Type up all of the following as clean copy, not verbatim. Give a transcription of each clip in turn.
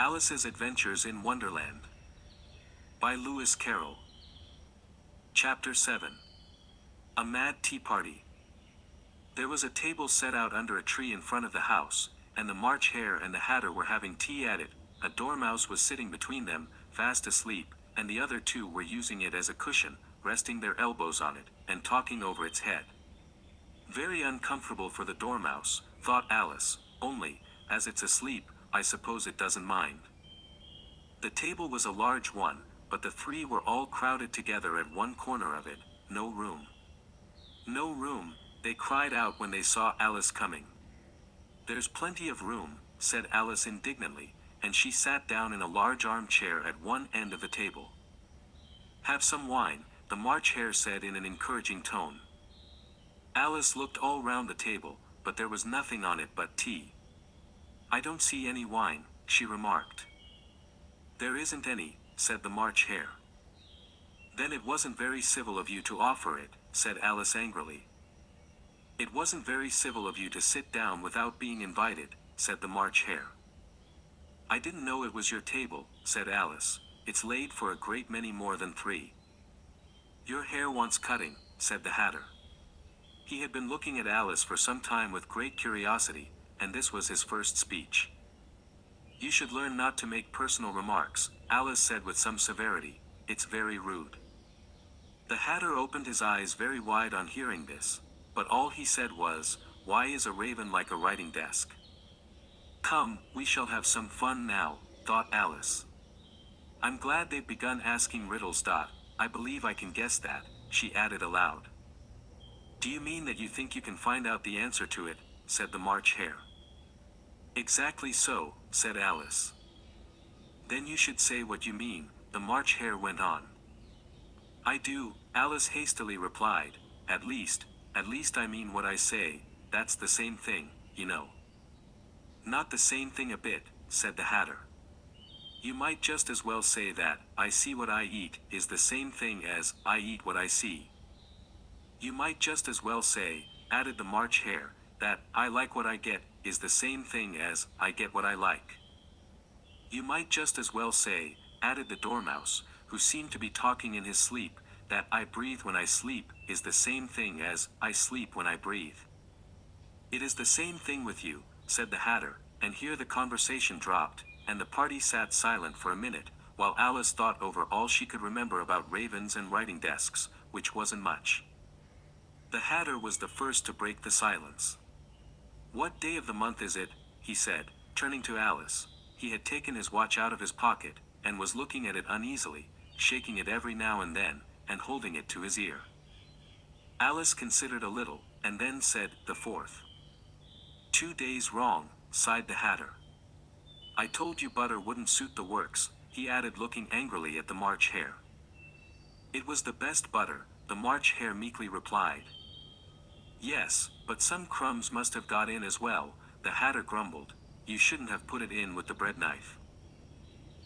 Alice's Adventures in Wonderland by Lewis Carroll. Chapter 7. A Mad Tea Party. There was a table set out under a tree in front of the house, and the March Hare and the Hatter were having tea at it. A dormouse was sitting between them, fast asleep, and the other two were using it as a cushion, resting their elbows on it, and talking over its head. Very uncomfortable for the dormouse, thought Alice, only, as it's asleep, I suppose it doesn't mind. The table was a large one, but the three were all crowded together at one corner of it. No room. No room, they cried out when they saw Alice coming. There's plenty of room, said Alice indignantly, and she sat down in a large armchair at one end of the table. Have some wine, the March Hare said in an encouraging tone. Alice looked all round the table, but there was nothing on it but tea. I don't see any wine, she remarked. There isn't any, said the March Hare. Then it wasn't very civil of you to offer it, said Alice angrily. It wasn't very civil of you to sit down without being invited, said the March Hare. I didn't know it was your table, said Alice. It's laid for a great many more than three. Your hair wants cutting, said the Hatter. He had been looking at Alice for some time with great curiosity, and this was his first speech. You should learn not to make personal remarks, Alice said with some severity. It's very rude. The Hatter opened his eyes very wide on hearing this, but all he said was, why is a raven like a writing desk? Come, we shall have some fun now, thought Alice. I'm glad they've begun asking riddles. I believe I can guess that, she added aloud. Do you mean that you think you can find out the answer to it, said the March Hare. Exactly so, said Alice. Then you should say what you mean, the March Hare went on. I do, Alice hastily replied. At least I mean what I say. That's the same thing, you know. Not the same thing a bit, said the Hatter. You might just as well say that, I see what I eat, is the same thing as, I eat what I see. You might just as well say, added the March Hare, that, I like what I get, is the same thing as, I get what I like. You might just as well say, added the Dormouse, who seemed to be talking in his sleep, that I breathe when I sleep, is the same thing as, I sleep when I breathe. It is the same thing with you, said the Hatter, and here the conversation dropped, and the party sat silent for a minute, while Alice thought over all she could remember about ravens and writing desks, which wasn't much. The Hatter was the first to break the silence. What day of the month is it? He said, turning to Alice. He had taken his watch out of his pocket, and was looking at it uneasily, shaking it every now and then, and holding it to his ear. Alice considered a little, and then said, the 4th. 2 days wrong, sighed the Hatter. I told you butter wouldn't suit the works, he added looking angrily at the March Hare. It was the best butter, the March Hare meekly replied. Yes, but some crumbs must have got in as well, the Hatter grumbled. You shouldn't have put it in with the bread knife.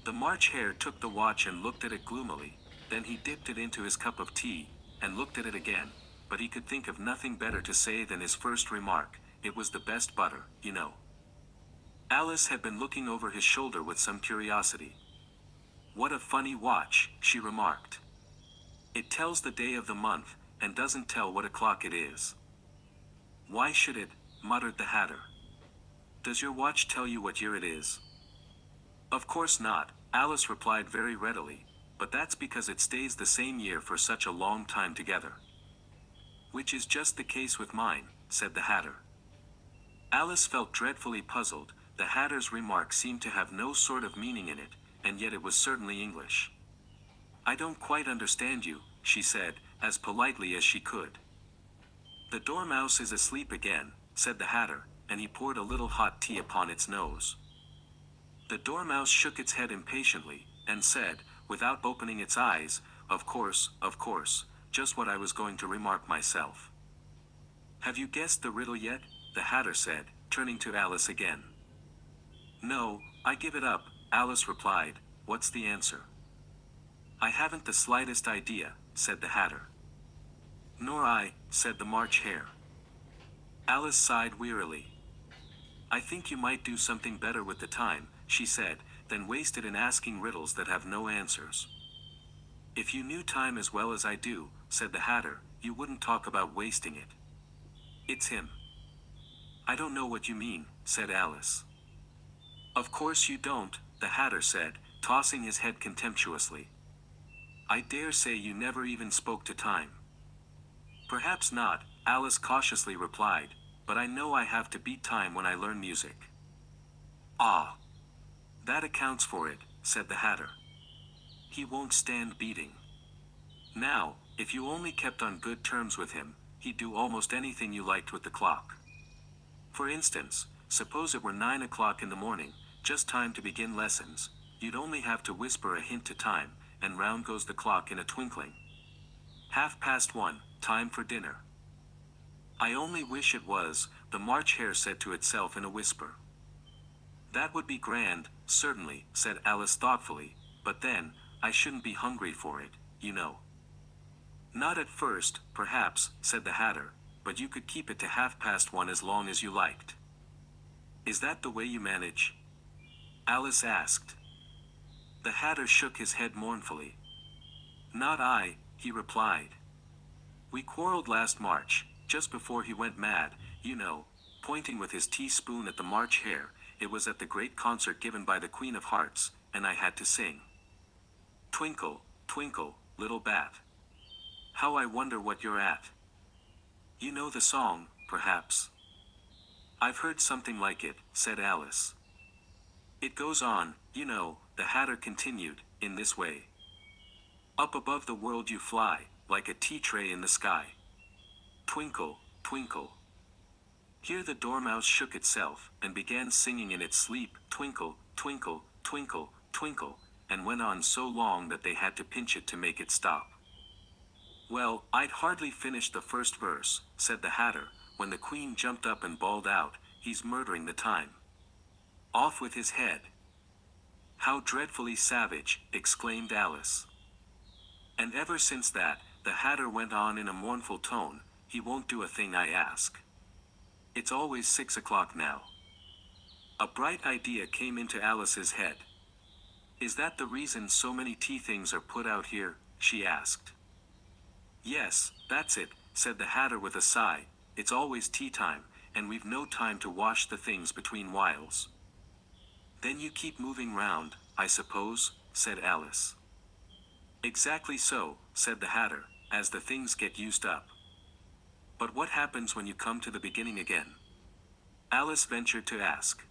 The March Hare took the watch and looked at it gloomily, then he dipped it into his cup of tea, and looked at it again, but he could think of nothing better to say than his first remark, it was the best butter, you know. Alice had been looking over his shoulder with some curiosity. What a funny watch, she remarked. It tells the day of the month, and doesn't tell what o'clock it is. Why should it? Muttered the Hatter. Does your watch tell you what year it is? Of course not, Alice replied very readily, but that's because it stays the same year for such a long time together. Which is just the case with mine, said the Hatter. Alice felt dreadfully puzzled. The Hatter's remark seemed to have no sort of meaning in it, and yet it was certainly English. I don't quite understand you, she said, as politely as she could. The Dormouse is asleep again, said the Hatter, and he poured a little hot tea upon its nose. The Dormouse shook its head impatiently, and said, without opening its eyes, of course, just what I was going to remark myself. Have you guessed the riddle yet? The Hatter said, turning to Alice again. No, I give it up, Alice replied. What's the answer? I haven't the slightest idea, said the Hatter. Nor I, said the March Hare. Alice sighed wearily. I think you might do something better with the time, she said, than waste it in asking riddles that have no answers. If you knew time as well as I do, said the Hatter, you wouldn't talk about wasting it. It's him. I don't know what you mean, said Alice. Of course you don't, the Hatter said, tossing his head contemptuously. I dare say you never even spoke to time. Perhaps not, Alice cautiously replied, but I know I have to beat time when I learn music. Ah! That accounts for it, said the Hatter. He won't stand beating. Now, if you only kept on good terms with him, he'd do almost anything you liked with the clock. For instance, suppose it were 9 o'clock in the morning, just time to begin lessons, you'd only have to whisper a hint to time, and round goes the clock in a twinkling. 1:30, time for dinner. I only wish it was, the March Hare said to itself in a whisper. That would be grand, certainly, said Alice thoughtfully, but then, I shouldn't be hungry for it, you know. Not at first, perhaps, said the Hatter, but you could keep it to 1:30 as long as you liked. Is that the way you manage? Alice asked. The Hatter shook his head mournfully. Not I, he replied. We quarreled last March, just before he went mad, you know, pointing with his teaspoon at the March Hare. It was at the great concert given by the Queen of Hearts, and I had to sing. Twinkle, twinkle, little bat. How I wonder what you're at. You know the song, perhaps? I've heard something like it, said Alice. It goes on, you know, the Hatter continued, in this way. Up above the world you fly, like a tea tray in the sky. Twinkle, twinkle. Here the Dormouse shook itself, and began singing in its sleep, twinkle, twinkle, twinkle, twinkle, and went on so long that they had to pinch it to make it stop. Well, I'd hardly finished the first verse, said the Hatter, when the Queen jumped up and bawled out, he's murdering the time. Off with his head. How dreadfully savage, exclaimed Alice. And ever since that, the Hatter went on in a mournful tone, he won't do a thing I ask. It's always 6 o'clock now. A bright idea came into Alice's head. Is that the reason so many tea things are put out here? She asked. Yes, that's it, said the Hatter with a sigh, it's always tea time, and we've no time to wash the things between whiles. Then you keep moving round, I suppose, said Alice. Exactly so, said the Hatter, as the things get used up. But what happens when you come to the beginning again? Alice ventured to ask.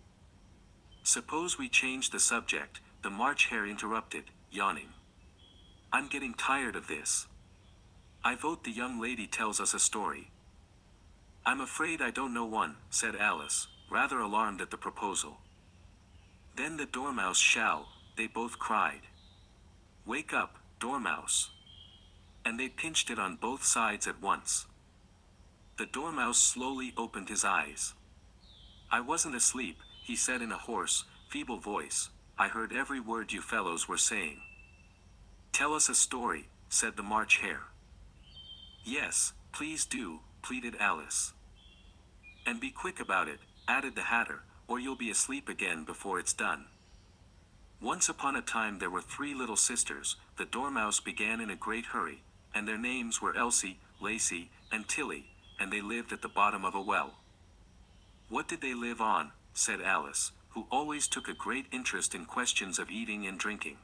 Suppose we change the subject, the March Hare interrupted, yawning. I'm getting tired of this. I vote the young lady tells us a story. I'm afraid I don't know one, said Alice, rather alarmed at the proposal. Then the Dormouse shall, they both cried. Wake up, Dormouse. And they pinched it on both sides at once. The Dormouse slowly opened his eyes. I wasn't asleep, he said in a hoarse, feeble voice, I heard every word you fellows were saying. Tell us a story, said the March Hare. Yes, please do, pleaded Alice. And be quick about it, added the Hatter, or you'll be asleep again before it's done. Once upon a time there were 3 little sisters, the Dormouse began in a great hurry, and their names were Elsie, Lacie, and Tilly, and they lived at the bottom of a well. What did they live on? Said Alice, who always took a great interest in questions of eating and drinking.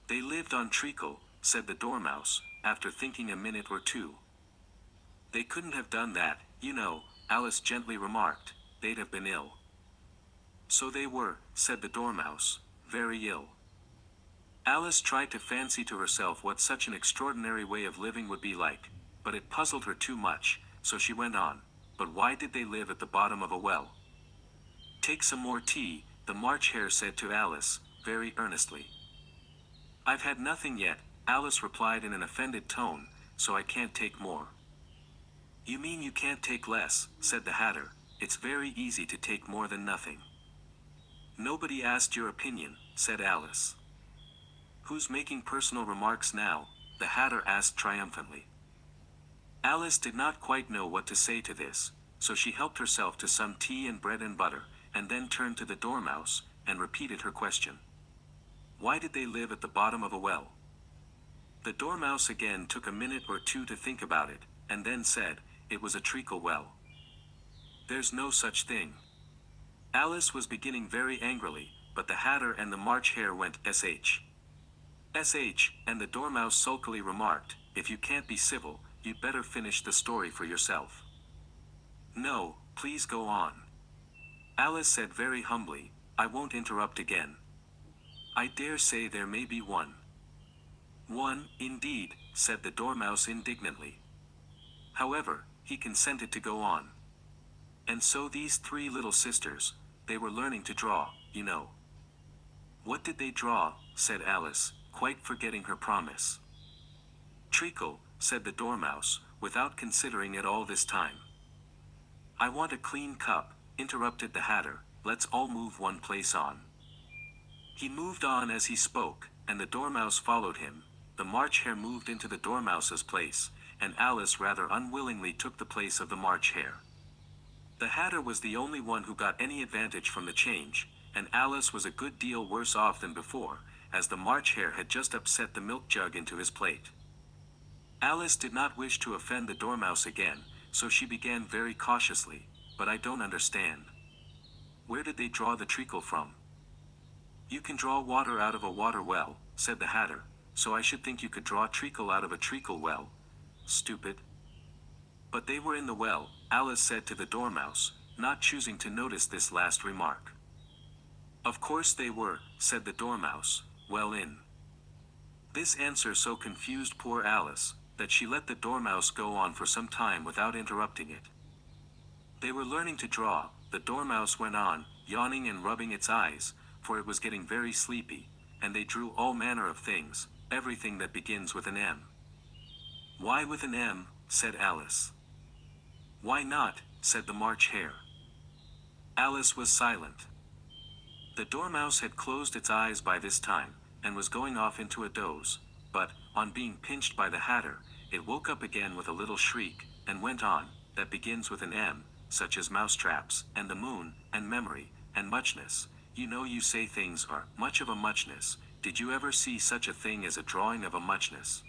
They lived on treacle, said the Dormouse, after thinking a minute or two. They couldn't have done that, you know, Alice gently remarked, they'd have been ill. So they were, said the Dormouse, very ill. Alice tried to fancy to herself what such an extraordinary way of living would be like, but it puzzled her too much, so she went on, but why did they live at the bottom of a well? Take some more tea, the March Hare said to Alice, very earnestly. I've had nothing yet, Alice replied in an offended tone, so I can't take more. You mean you can't take less, said the Hatter, it's very easy to take more than nothing. Nobody asked your opinion, said Alice. Who's making personal remarks now? The Hatter asked triumphantly. Alice did not quite know what to say to this, so she helped herself to some tea and bread and butter, and then turned to the Dormouse, and repeated her question. Why did they live at the bottom of a well? The Dormouse again took a minute or two to think about it, and then said, it was a treacle well. There's no such thing. Alice was beginning very angrily, but the Hatter and the March Hare went sh. Sh, and the Dormouse sulkily remarked, if you can't be civil, you'd better finish the story for yourself. No, please go on. Alice said very humbly, I won't interrupt again. I dare say there may be one. One, indeed, said the Dormouse indignantly. However, he consented to go on. And so these three little sisters, they were learning to draw, you know. What did they draw? Said Alice, quite forgetting her promise. Treacle, said the Dormouse, without considering it all this time. I want a clean cup, interrupted the Hatter, let's all move one place on. He moved on as he spoke, and the Dormouse followed him. The March Hare moved into the Dormouse's place, and Alice rather unwillingly took the place of the March Hare. The Hatter was the only one who got any advantage from the change, and Alice was a good deal worse off than before, as the March Hare had just upset the milk jug into his plate. Alice did not wish to offend the Dormouse again, so she began very cautiously, but I don't understand. Where did they draw the treacle from? You can draw water out of a water well, said the Hatter, so I should think you could draw treacle out of a treacle well. Stupid. But they were in the well, Alice said to the Dormouse, not choosing to notice this last remark. Of course they were, said the Dormouse, well in. This answer so confused poor Alice, that she let the Dormouse go on for some time without interrupting it. They were learning to draw, the Dormouse went on, yawning and rubbing its eyes, for it was getting very sleepy, and they drew all manner of things, everything that begins with an M. Why with an M? Said Alice. Why not? Said the March Hare. Alice was silent. The Dormouse had closed its eyes by this time, and was going off into a doze, but, on being pinched by the Hatter, it woke up again with a little shriek, and went on, that begins with an M, such as mousetraps, and the moon, and memory, and muchness. You know you say things are much of a muchness. Did you ever see such a thing as a drawing of a muchness?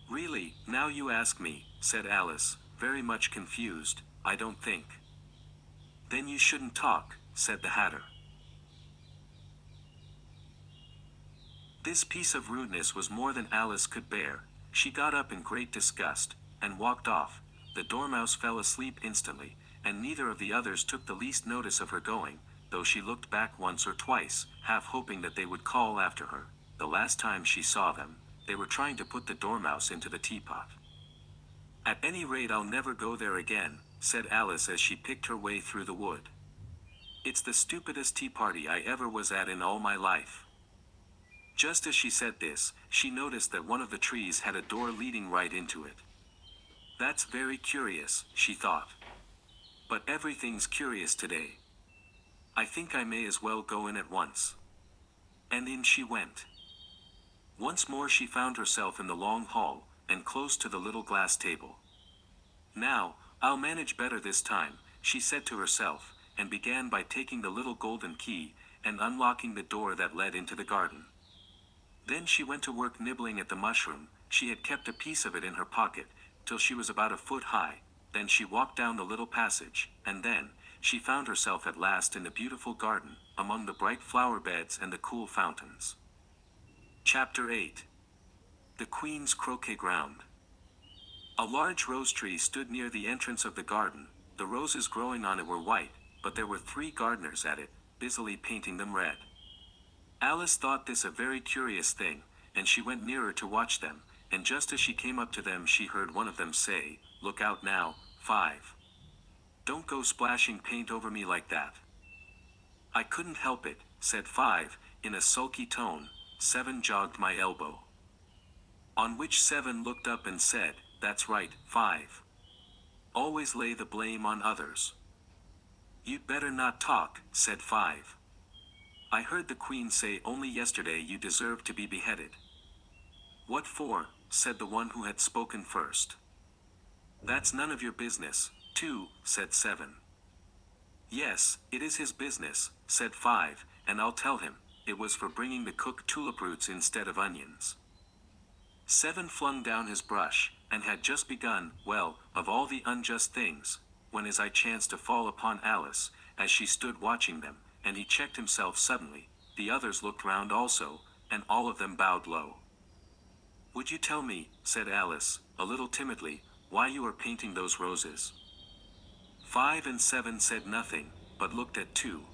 Really, now you ask me, said Alice, very much confused, I don't think. Then you shouldn't talk, said the Hatter. This piece of rudeness was more than Alice could bear. She got up in great disgust, and walked off. The Dormouse fell asleep instantly, and neither of the others took the least notice of her going, though she looked back once or twice, half hoping that they would call after her. The last time she saw them, they were trying to put the Dormouse into the teapot. At any rate I'll never go there again, said Alice as she picked her way through the wood. It's the stupidest tea party I ever was at in all my life. Just as she said this, she noticed that one of the trees had a door leading right into it. That's very curious, she thought. But everything's curious today. I think I may as well go in at once. And in she went. Once more she found herself in the long hall, and close to the little glass table. Now, I'll manage better this time, she said to herself, and began by taking the little golden key, and unlocking the door that led into the garden. Then she went to work nibbling at the mushroom. She had kept a piece of it in her pocket, till she was about a foot high. Then she walked down the little passage, and then, she found herself at last in the beautiful garden, among the bright flower beds and the cool fountains. Chapter 8. The Queen's Croquet Ground. A large rose tree stood near the entrance of the garden. The roses growing on it were white, but there were 3 gardeners at it, busily painting them red. Alice thought this a very curious thing, and she went nearer to watch them, and just as she came up to them she heard one of them say, "Look out now, 5. Don't go splashing paint over me like that." "I couldn't help it," said 5, in a sulky tone. 7 jogged my elbow. On which 7 looked up and said, "That's right, 5. Always lay the blame on others." "You'd better not talk," said 5. "I heard the Queen say only yesterday you deserved to be beheaded." "What for?" said the one who had spoken first. "That's none of your business, 2, said 7. "Yes, it is his business," said 5, and I'll tell him, it was for bringing the cooked tulip roots instead of onions. 7 flung down his brush, and had just begun, well, of all the unjust things, when his eye chanced to fall upon Alice, as she stood watching them, and he checked himself suddenly. The others looked round also, and all of them bowed low. "Would you tell me," said Alice, a little timidly, "why you are painting those roses?" 5 and 7 said nothing, but looked at 2.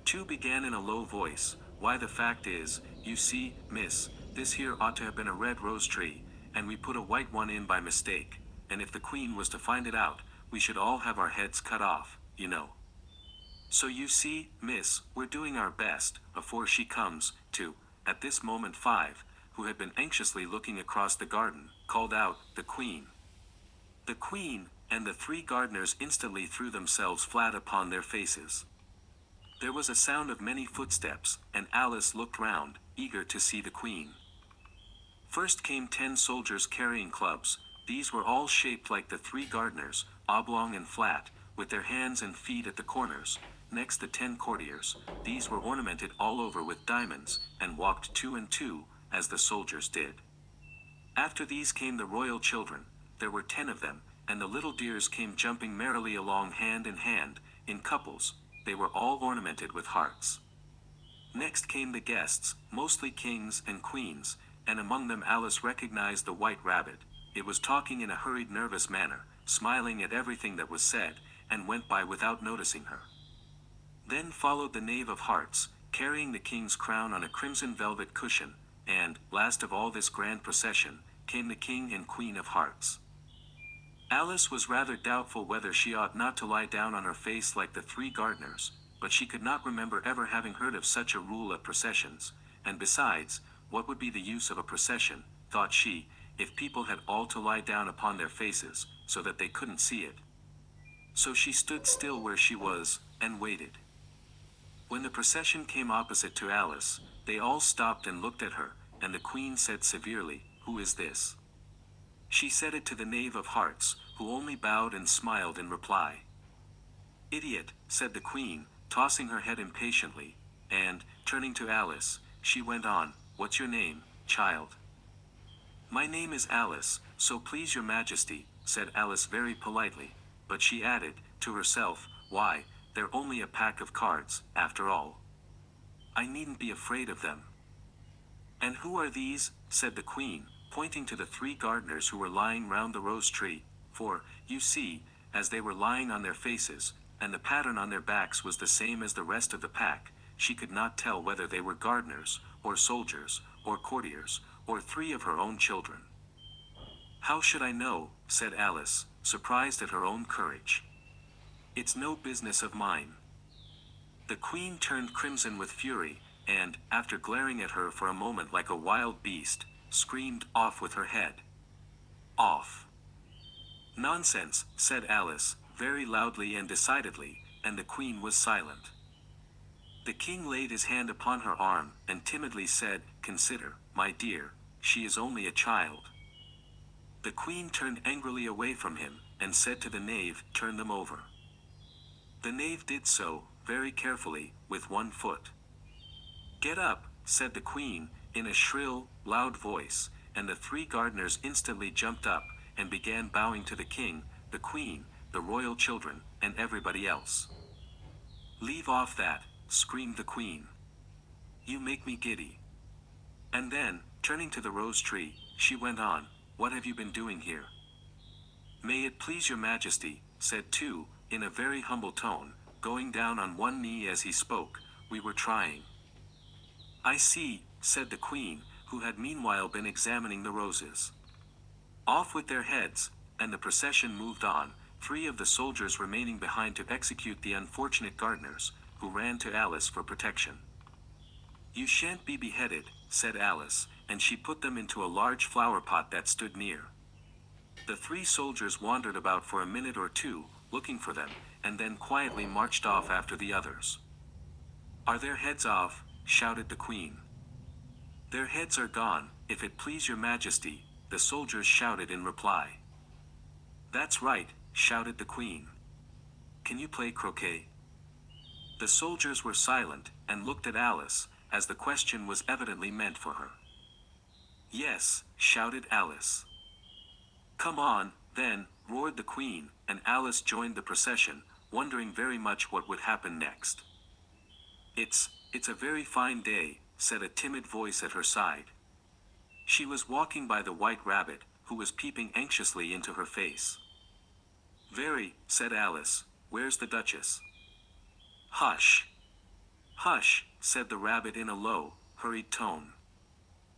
2 began in a low voice, "Why, the fact is, you see, miss, this here ought to have been a red rose tree, and we put a white one in by mistake, and if the Queen was to find it out, we should all have our heads cut off, you know. So you see, miss, we're doing our best, afore she comes, to." At this moment 5, who had been anxiously looking across the garden, called out, "The Queen! The Queen!" and the 3 gardeners instantly threw themselves flat upon their faces. There was a sound of many footsteps, and Alice looked round, eager to see the Queen. First came 10 soldiers carrying clubs. These were all shaped like the 3 gardeners, oblong and flat, with their hands and feet at the corners. Next the 10 courtiers. These were ornamented all over with diamonds, and walked 2 and 2, as the soldiers did. After these came the royal children. There were 10 of them, and the little dears came jumping merrily along hand in hand, in couples. They were all ornamented with hearts. Next came the guests, mostly kings and queens, and among them Alice recognized the white rabbit. It was talking in a hurried, nervous manner, smiling at everything that was said, and went by without noticing her. Then followed the knave of hearts, carrying the king's crown on a crimson velvet cushion, and, last of all this grand procession, came the king and queen of hearts. Alice was rather doubtful whether she ought not to lie down on her face like the 3 gardeners, but she could not remember ever having heard of such a rule at processions, and besides, what would be the use of a procession, thought she, if people had all to lie down upon their faces, so that they couldn't see it. So she stood still where she was, and waited. When the procession came opposite to Alice, they all stopped and looked at her, and the Queen said severely, "Who is this?" She said it to the knave of hearts, who only bowed and smiled in reply. "Idiot," said the Queen, tossing her head impatiently, and, turning to Alice, she went on, "What's your name, child?" "My name is Alice, so please your Majesty," said Alice very politely, but she added, to herself, "Why, they're only a pack of cards, after all. I needn't be afraid of them." "And who are these?" said the Queen, pointing to the 3 gardeners who were lying round the rose tree, for, you see, as they were lying on their faces, and the pattern on their backs was the same as the rest of the pack, she could not tell whether they were gardeners, or soldiers, or courtiers, or 3 of her own children. "How should I know?" said Alice, surprised at her own courage. "It's no business of mine." The Queen turned crimson with fury, and, after glaring at her for a moment like a wild beast, screamed, "Off with her head! Off!" "Nonsense," said Alice, very loudly and decidedly, and the Queen was silent. The King laid his hand upon her arm, and timidly said, "Consider, my dear, she is only a child." The Queen turned angrily away from him, and said to the knave, "Turn them over." The knave did so, very carefully, with 1 foot. "Get up," said the Queen, in a shrill, loud voice, and the 3 gardeners instantly jumped up, and began bowing to the King, the Queen, the royal children, and everybody else. "Leave off that," screamed the Queen. "You make me giddy." And then, turning to the rose tree, she went on, "What have you been doing here?" "May it please your Majesty," said 2, in a very humble tone, going down on 1 knee as he spoke, "we were trying." "I see," said the Queen, who had meanwhile been examining the roses. "Off with their heads," and the procession moved on, 3 of the soldiers remaining behind to execute the unfortunate gardeners, who ran to Alice for protection. "You shan't be beheaded," said Alice, and she put them into a large flower pot that stood near. The 3 soldiers wandered about for a minute or 2, looking for them, and then quietly marched off after the others. "Are their heads off?" shouted the Queen. "Their heads are gone, if it please your Majesty," the soldiers shouted in reply. "That's right," shouted the Queen. "Can you play croquet?" The soldiers were silent, and looked at Alice, as the question was evidently meant for her. "Yes," shouted Alice. "Come on, then," roared the Queen, and Alice joined the procession, wondering very much what would happen next. It's a very fine day," said a timid voice at her side. She was walking by the White Rabbit, who was peeping anxiously into her face. "Very," said Alice. "Where's the Duchess?" "Hush! Hush!" said the rabbit in a low, hurried tone.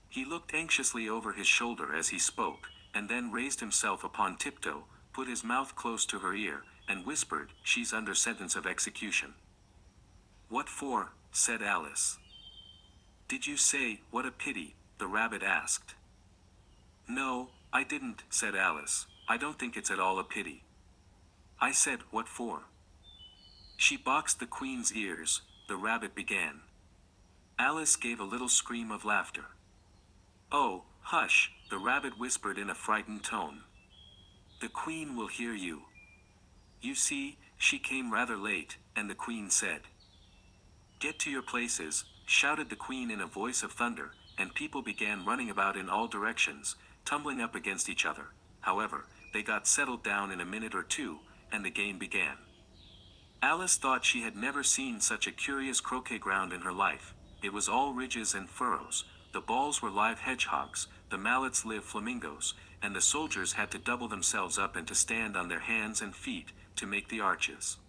He looked anxiously over his shoulder as he spoke, and then raised himself upon tiptoe, put his mouth close to her ear, and whispered, "She's under sentence of execution." "What for?" said Alice. "Did you say, 'What a pity'?" the rabbit asked. "No, I didn't," said Alice. "I don't think it's at all a pity. I said, 'What for?'" "She boxed the Queen's ears," the rabbit began. Alice gave a little scream of laughter. "Oh, hush," the rabbit whispered in a frightened tone. "The Queen will hear you. You see, she came rather late," and the Queen said. "Get to your places," shouted the Queen in a voice of thunder, and people began running about in all directions, tumbling up against each other. However, they got settled down in a minute or two, and the game began. Alice thought she had never seen such a curious croquet ground in her life. It was all ridges and furrows, the balls were live hedgehogs, the mallets live flamingos, and the soldiers had to double themselves up and to stand on their hands and feet, to make the arches.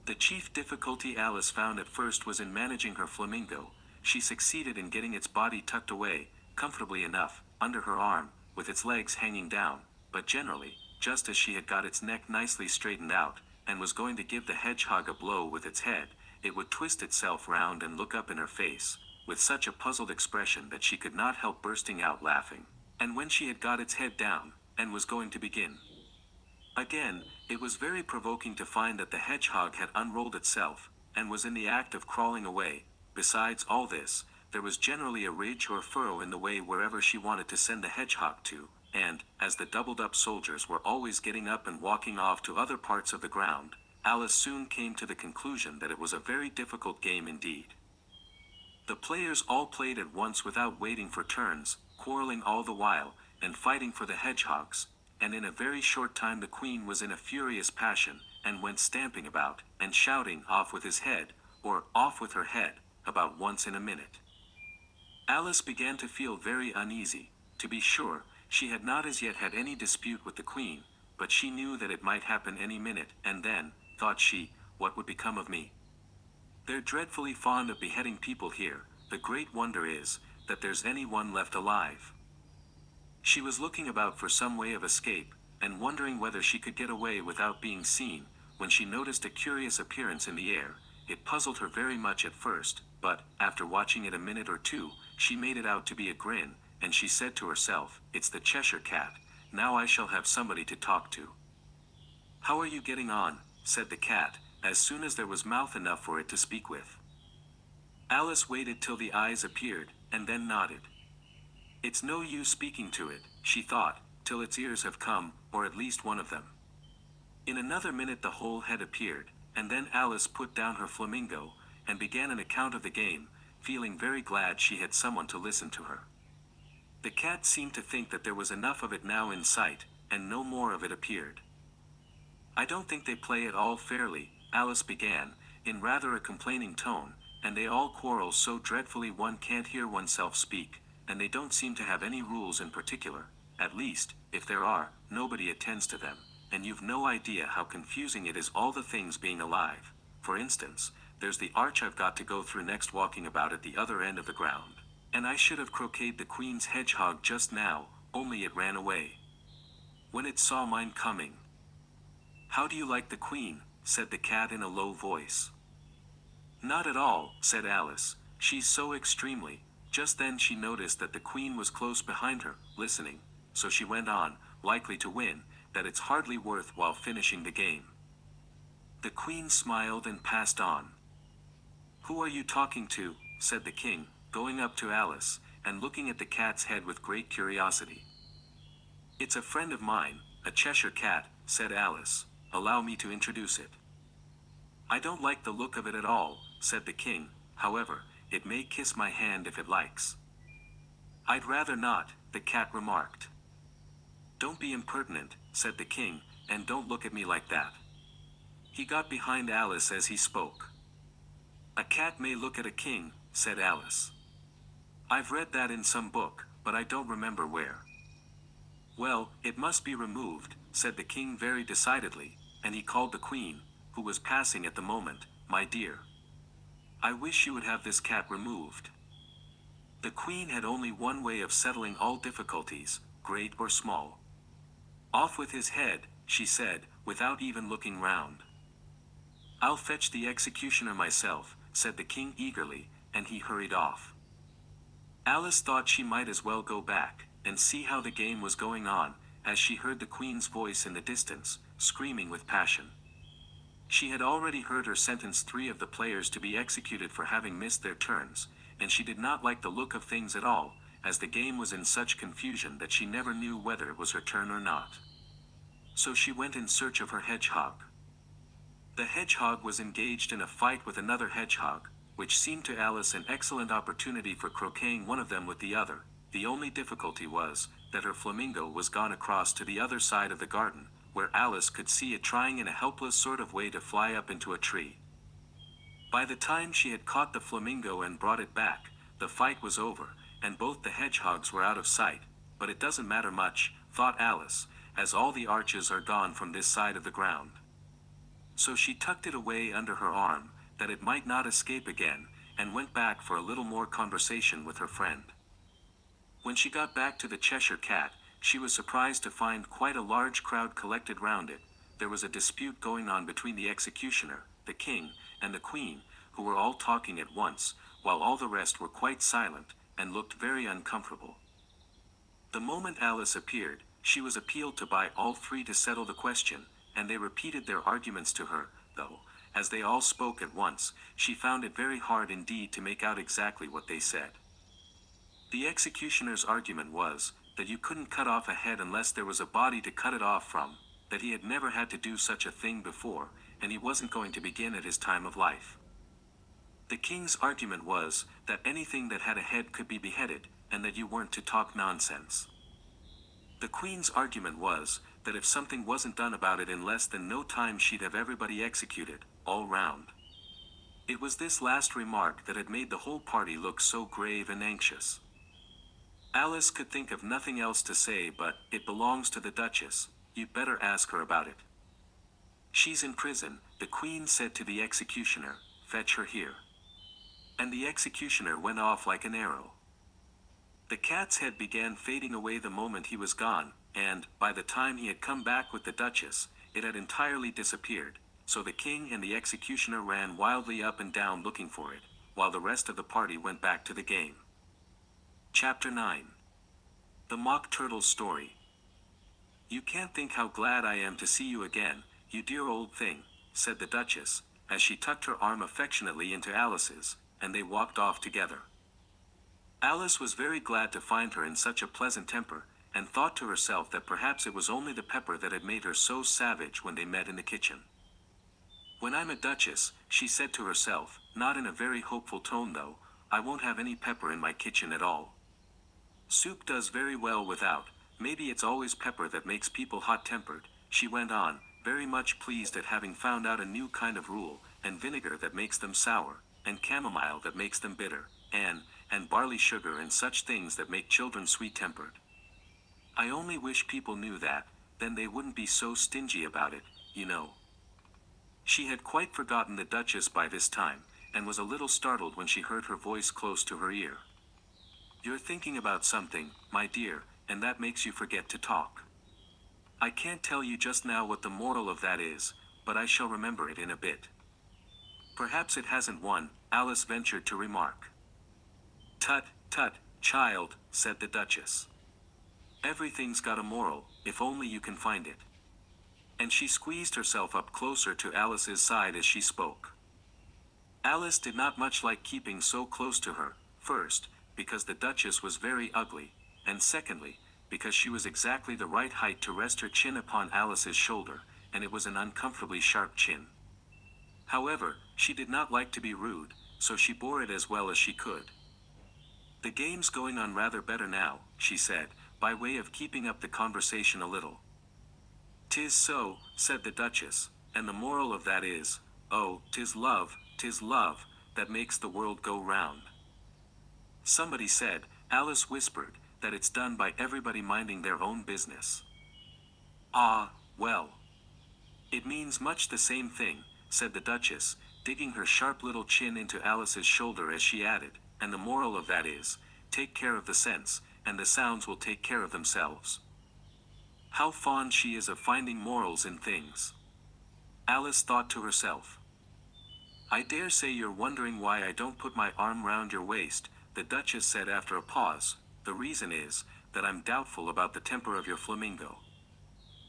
The chief difficulty Alice found at first was in managing her flamingo. She succeeded in getting its body tucked away, comfortably enough, under her arm, with its legs hanging down, but generally, just as she had got its neck nicely straightened out, and was going to give the hedgehog a blow with its head, it would twist itself round and look up in her face, with such a puzzled expression that she could not help bursting out laughing. And when she had got its head down, and was going to begin again, it was very provoking to find that the hedgehog had unrolled itself, and was in the act of crawling away. Besides all this, there was generally a ridge or furrow in the way wherever she wanted to send the hedgehog to, and, as the doubled-up soldiers were always getting up and walking off to other parts of the ground, Alice soon came to the conclusion that it was a very difficult game indeed. The players all played at once without waiting for turns, quarreling all the while, and fighting for the hedgehogs, and in a very short time the Queen was in a furious passion, and went stamping about, and shouting, "Off with his head," or "Off with her head," about once in a minute. Alice began to feel very uneasy. To be sure, she had not as yet had any dispute with the Queen, but she knew that it might happen any minute, and then, thought she, what would become of me? They're dreadfully fond of beheading people here. The great wonder is, that there's any one left alive. She was looking about for some way of escape, and wondering whether she could get away without being seen, when she noticed a curious appearance in the air. It puzzled her very much at first, but, after watching it a minute or two, she made it out to be a grin, and she said to herself, "It's the Cheshire Cat. Now I shall have somebody to talk to." "How are you getting on?" said the cat, as soon as there was mouth enough for it to speak with. Alice waited till the eyes appeared, and then nodded. "It's no use speaking to it," she thought, "till its ears have come, or at least one of them." In another minute the whole head appeared, and then Alice put down her flamingo, and began an account of the game, feeling very glad she had someone to listen to her. The cat seemed to think that there was enough of it now in sight, and no more of it appeared. "I don't think they play at all fairly," Alice began, in rather a complaining tone, "and they all quarrel so dreadfully one can't hear oneself speak, and they don't seem to have any rules in particular. At least, if there are, nobody attends to them, and you've no idea how confusing it is all the things being alive. For instance, there's the arch I've got to go through next walking about at the other end of the ground, and I should have croqueted the Queen's hedgehog just now, only it ran away when it saw mine coming." "How do you like the Queen?" said the cat in a low voice. "Not at all," said Alice. "She's so extremely—" Just then she noticed that the Queen was close behind her, listening, so she went on, likely to win, that it's hardly worth while finishing the game. The Queen smiled and passed on. "Who are you talking to?" said the King, going up to Alice, and looking at the cat's head with great curiosity. "It's a friend of mine, a Cheshire Cat," said Alice. "Allow me to introduce it." "I don't like the look of it at all," said the king. "However, it may kiss my hand if it likes." "I'd rather not," the cat remarked. "Don't be impertinent," said the king, "and don't look at me like that." He got behind Alice as he spoke. "A cat may look at a king," said Alice. "I've read that in some book, but I don't remember where." "Well, it must be removed," said the king very decidedly, and he called the queen, who was passing at the moment. "My dear, I wish you would have this cat removed." The queen had only one way of settling all difficulties, great or small. "Off with his head," she said, without even looking round. "I'll fetch the executioner myself," said the king eagerly, and he hurried off. Alice thought she might as well go back, and see how the game was going on, as she heard the queen's voice in the distance, screaming with passion. She had already heard her sentence 3 of the players to be executed for having missed their turns, and she did not like the look of things at all, as the game was in such confusion that she never knew whether it was her turn or not. So she went in search of her hedgehog. The hedgehog was engaged in a fight with another hedgehog, which seemed to Alice an excellent opportunity for croqueting one of them with the other. The only difficulty was, that her flamingo was gone across to the other side of the garden, where Alice could see it trying in a helpless sort of way to fly up into a tree. By the time she had caught the flamingo and brought it back, the fight was over, and both the hedgehogs were out of sight. But it doesn't matter much, thought Alice, as all the arches are gone from this side of the ground. So she tucked it away under her arm, that it might not escape again, and went back for a little more conversation with her friend. When she got back to the Cheshire Cat, she was surprised to find quite a large crowd collected round it. There was a dispute going on between the executioner, the king, and the queen, who were all talking at once, while all the rest were quite silent, and looked very uncomfortable. The moment Alice appeared, she was appealed to by all 3 to settle the question, and they repeated their arguments to her, though, as they all spoke at once, she found it very hard indeed to make out exactly what they said. The executioner's argument was, that you couldn't cut off a head unless there was a body to cut it off from, that he had never had to do such a thing before, and he wasn't going to begin at his time of life. The king's argument was, that anything that had a head could be beheaded, and that you weren't to talk nonsense. The queen's argument was, that if something wasn't done about it in less than no time she'd have everybody executed, all round. It was this last remark that had made the whole party look so grave and anxious. Alice could think of nothing else to say but, "It belongs to the Duchess, you'd better ask her about it." "She's in prison," the queen said to the executioner, "fetch her here." And the executioner went off like an arrow. The cat's head began fading away the moment he was gone, and, by the time he had come back with the Duchess, it had entirely disappeared, so the king and the executioner ran wildly up and down looking for it, while the rest of the party went back to the game. Chapter 9. The Mock Turtle's Story. "You can't think how glad I am to see you again, you dear old thing," said the Duchess, as she tucked her arm affectionately into Alice's, and they walked off together. Alice was very glad to find her in such a pleasant temper, and thought to herself that perhaps it was only the pepper that had made her so savage when they met in the kitchen. "When I'm a duchess," she said to herself, not in a very hopeful tone though, "I won't have any pepper in my kitchen at all. Soup does very well without, maybe it's always pepper that makes people hot-tempered," she went on, very much pleased at having found out a new kind of rule, "and vinegar that makes them sour, and chamomile that makes them bitter, and barley sugar and such things that make children sweet-tempered. I only wish people knew that, then they wouldn't be so stingy about it, you know." She had quite forgotten the Duchess by this time, and was a little startled when she heard her voice close to her ear. "You're thinking about something, my dear, and that makes you forget to talk. I can't tell you just now what the moral of that is, but I shall remember it in a bit." "Perhaps it hasn't one," Alice ventured to remark. "Tut, tut, child," said the Duchess. "Everything's got a moral, if only you can find it." And she squeezed herself up closer to Alice's side as she spoke. Alice did not much like keeping so close to her, first, because the Duchess was very ugly, and secondly, because she was exactly the right height to rest her chin upon Alice's shoulder, and it was an uncomfortably sharp chin. However, she did not like to be rude, so she bore it as well as she could. "The game's going on rather better now," she said, by way of keeping up the conversation a little. "'Tis so," said the Duchess, "and the moral of that is, oh, 'tis love, that makes the world go round." Somebody said, Alice whispered, that it's done by everybody minding their own business. "Ah, well. It means much the same thing," said the Duchess, digging her sharp little chin into Alice's shoulder as she added, "and the moral of that is, take care of the sense, and the sounds will take care of themselves." How fond she is of finding morals in things. Alice thought to herself. "I dare say you're wondering why I don't put my arm round your waist," the Duchess said after a pause. "The reason is, that I'm doubtful about the temper of your flamingo.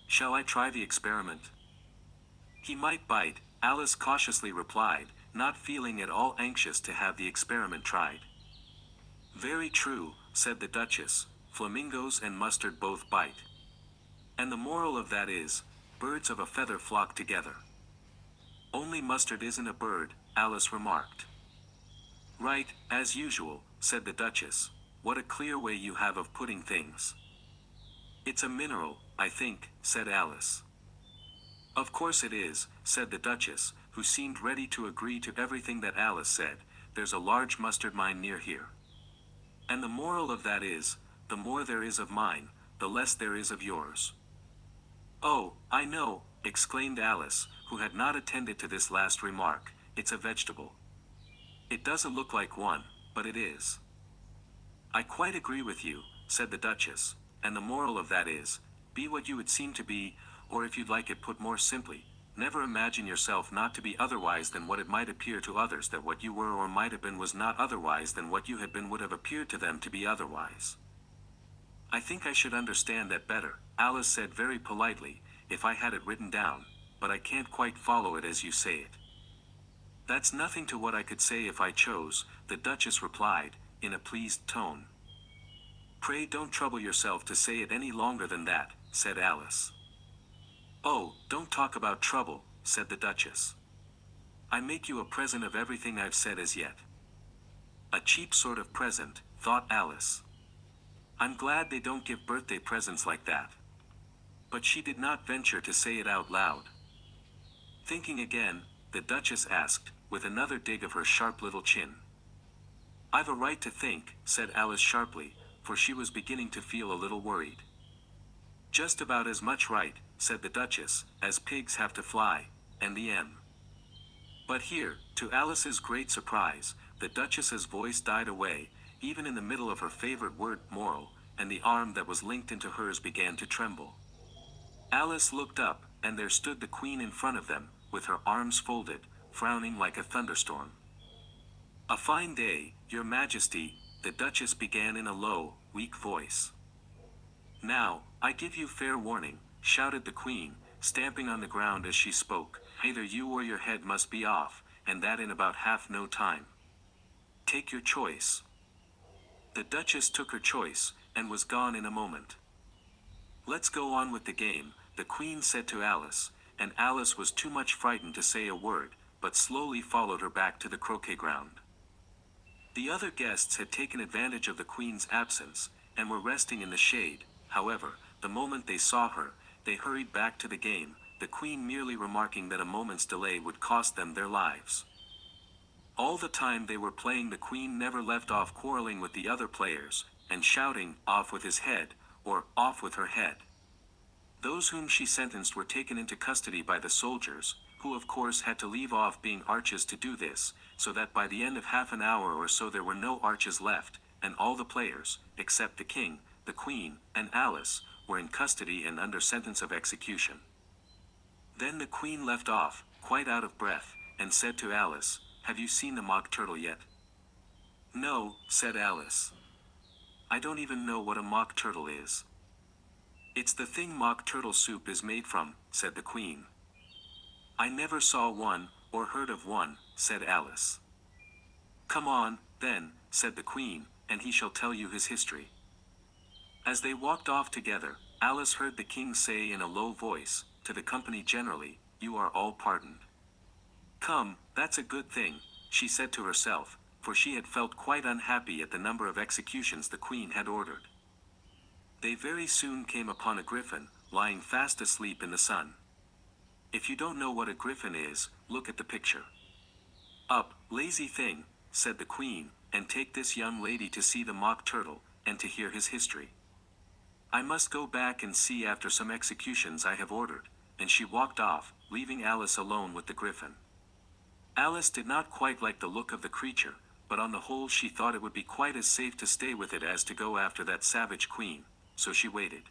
Shall I try the experiment?" "He might bite," Alice cautiously replied, not feeling at all anxious to have the experiment tried. "Very true," said the Duchess, "flamingos and mustard both bite. And the moral of that is, birds of a feather flock together." "Only mustard isn't a bird," Alice remarked. "Right, as usual," said the Duchess. "What a clear way you have of putting things." "It's a mineral, I think," said Alice. "Of course it is," said the Duchess, who seemed ready to agree to everything that Alice said. "There's a large mustard mine near here. And the moral of that is, the more there is of mine, the less there is of yours." "Oh, I know," exclaimed Alice, who had not attended to this last remark. "It's a vegetable. It doesn't look like one, but it is." "I quite agree with you," said the Duchess, "and the moral of that is, be what you would seem to be, or if you'd like it put more simply, never imagine yourself not to be otherwise than what it might appear to others that what you were or might have been was not otherwise than what you had been would have appeared to them to be otherwise." "I think I should understand that better," Alice said very politely, "if I had it written down, but I can't quite follow it as you say it." "That's nothing to what I could say if I chose," the Duchess replied, in a pleased tone. "Pray don't trouble yourself to say it any longer than that," said Alice. "Oh, don't talk about trouble," said the Duchess. "I make you a present of everything I've said as yet." A cheap sort of present, thought Alice. I'm glad they don't give birthday presents like that. But she did not venture to say it out loud. Thinking again, the Duchess asked, with another dig of her sharp little chin. "I've a right to think," said Alice sharply, for she was beginning to feel a little worried. "Just about as much right," said the Duchess, "as pigs have to fly, and the M." But here, to Alice's great surprise, the Duchess's voice died away, even in the middle of her favorite word, moral, and the arm that was linked into hers began to tremble. Alice looked up, and there stood the Queen in front of them, with her arms folded, frowning like a thunderstorm. "A fine day, Your Majesty," the Duchess began in a low, weak voice. "Now, I give you fair warning," shouted the Queen, stamping on the ground as she spoke, "either you or your head must be off, and that in about half no time. Take your choice." The Duchess took her choice, and was gone in a moment. "Let's go on with the game," the Queen said to Alice, and Alice was too much frightened to say a word, but slowly followed her back to the croquet ground. The other guests had taken advantage of the Queen's absence, and were resting in the shade. However, the moment they saw her, they hurried back to the game, the Queen merely remarking that a moment's delay would cost them their lives. All the time they were playing, the Queen never left off quarreling with the other players, and shouting, "Off with his head," or "Off with her head." Those whom she sentenced were taken into custody by the soldiers, who of course had to leave off being arches to do this, so that by the end of half an hour or so there were no arches left, and all the players, except the King, the Queen, and Alice, were in custody and under sentence of execution. Then the Queen left off, quite out of breath, and said to Alice, "Have you seen the mock turtle yet?" "No," said Alice. "I don't even know what a mock turtle is." "It's the thing mock turtle soup is made from," said the Queen. "I never saw one, or heard of one," said Alice. "Come on, then," said the Queen, "and he shall tell you his history." As they walked off together, Alice heard the King say in a low voice, to the company generally, "You are all pardoned." Come, that's a good thing, she said to herself, for she had felt quite unhappy at the number of executions the queen had ordered. They very soon came upon a griffin, lying fast asleep in the sun. If you don't know what a griffin is, look at the picture. Up, lazy thing, said the queen, and take this young lady to see the mock turtle, and to hear his history. I must go back and see after some executions I have ordered, and she walked off, leaving Alice alone with the griffin. Alice did not quite like the look of the creature, but on the whole she thought it would be quite as safe to stay with it as to go after that savage queen, so she waited.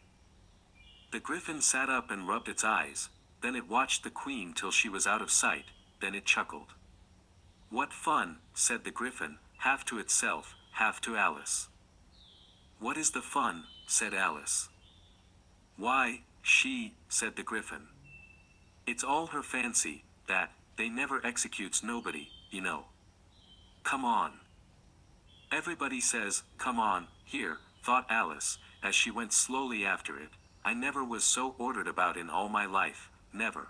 The griffin sat up and rubbed its eyes, then it watched the queen till she was out of sight, then it chuckled. What fun, said the griffin, half to itself, half to Alice. What is the fun, said Alice. Why, said the griffin. It's all her fancy, that, they never executes nobody, you know. Come on. Everybody says, come on, here, thought Alice, as she went slowly after it. I never was so ordered about in all my life, never.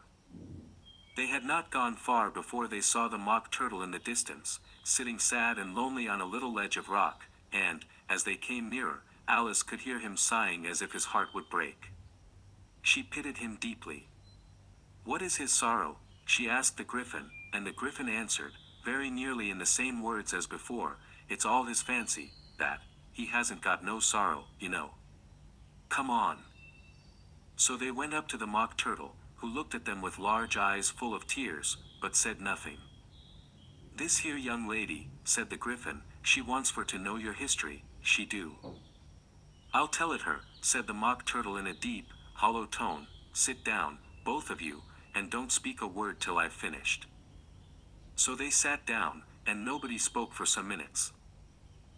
They had not gone far before they saw the mock turtle in the distance, sitting sad and lonely on a little ledge of rock, and, as they came nearer, Alice could hear him sighing as if his heart would break. She pitied him deeply. What is his sorrow? She asked the griffin, and the griffin answered, very nearly in the same words as before, it's all his fancy, that, he hasn't got no sorrow, you know. Come on. So they went up to the mock turtle, who looked at them with large eyes full of tears, but said nothing. This here young lady, said the griffin, she wants for to know your history, she do. I'll tell it her, said the mock turtle in a deep, hollow tone, sit down, both of you, and don't speak a word till I've finished. So they sat down, and nobody spoke for some minutes.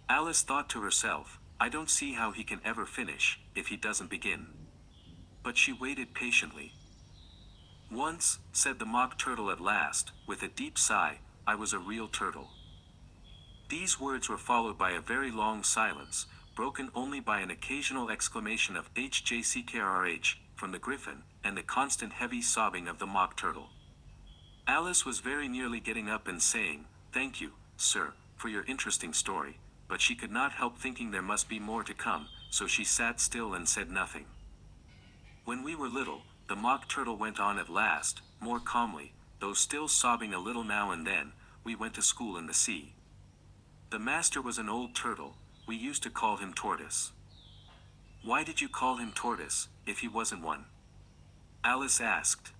Alice thought to herself, I don't see how he can ever finish, if he doesn't begin. But she waited patiently. Once, said the mock turtle at last, with a deep sigh, I was a real turtle. These words were followed by a very long silence, broken only by an occasional exclamation of HJCKRH, from the griffin, and the constant heavy sobbing of the mock turtle. Alice was very nearly getting up and saying, thank you, sir, for your interesting story, but she could not help thinking there must be more to come, so she sat still and said nothing. When we were little, the mock turtle went on at last, more calmly, though still sobbing a little now and then, we went to school in the sea. The master was an old turtle, we used to call him Tortoise. Why did you call him Tortoise, if he wasn't one? Alice asked.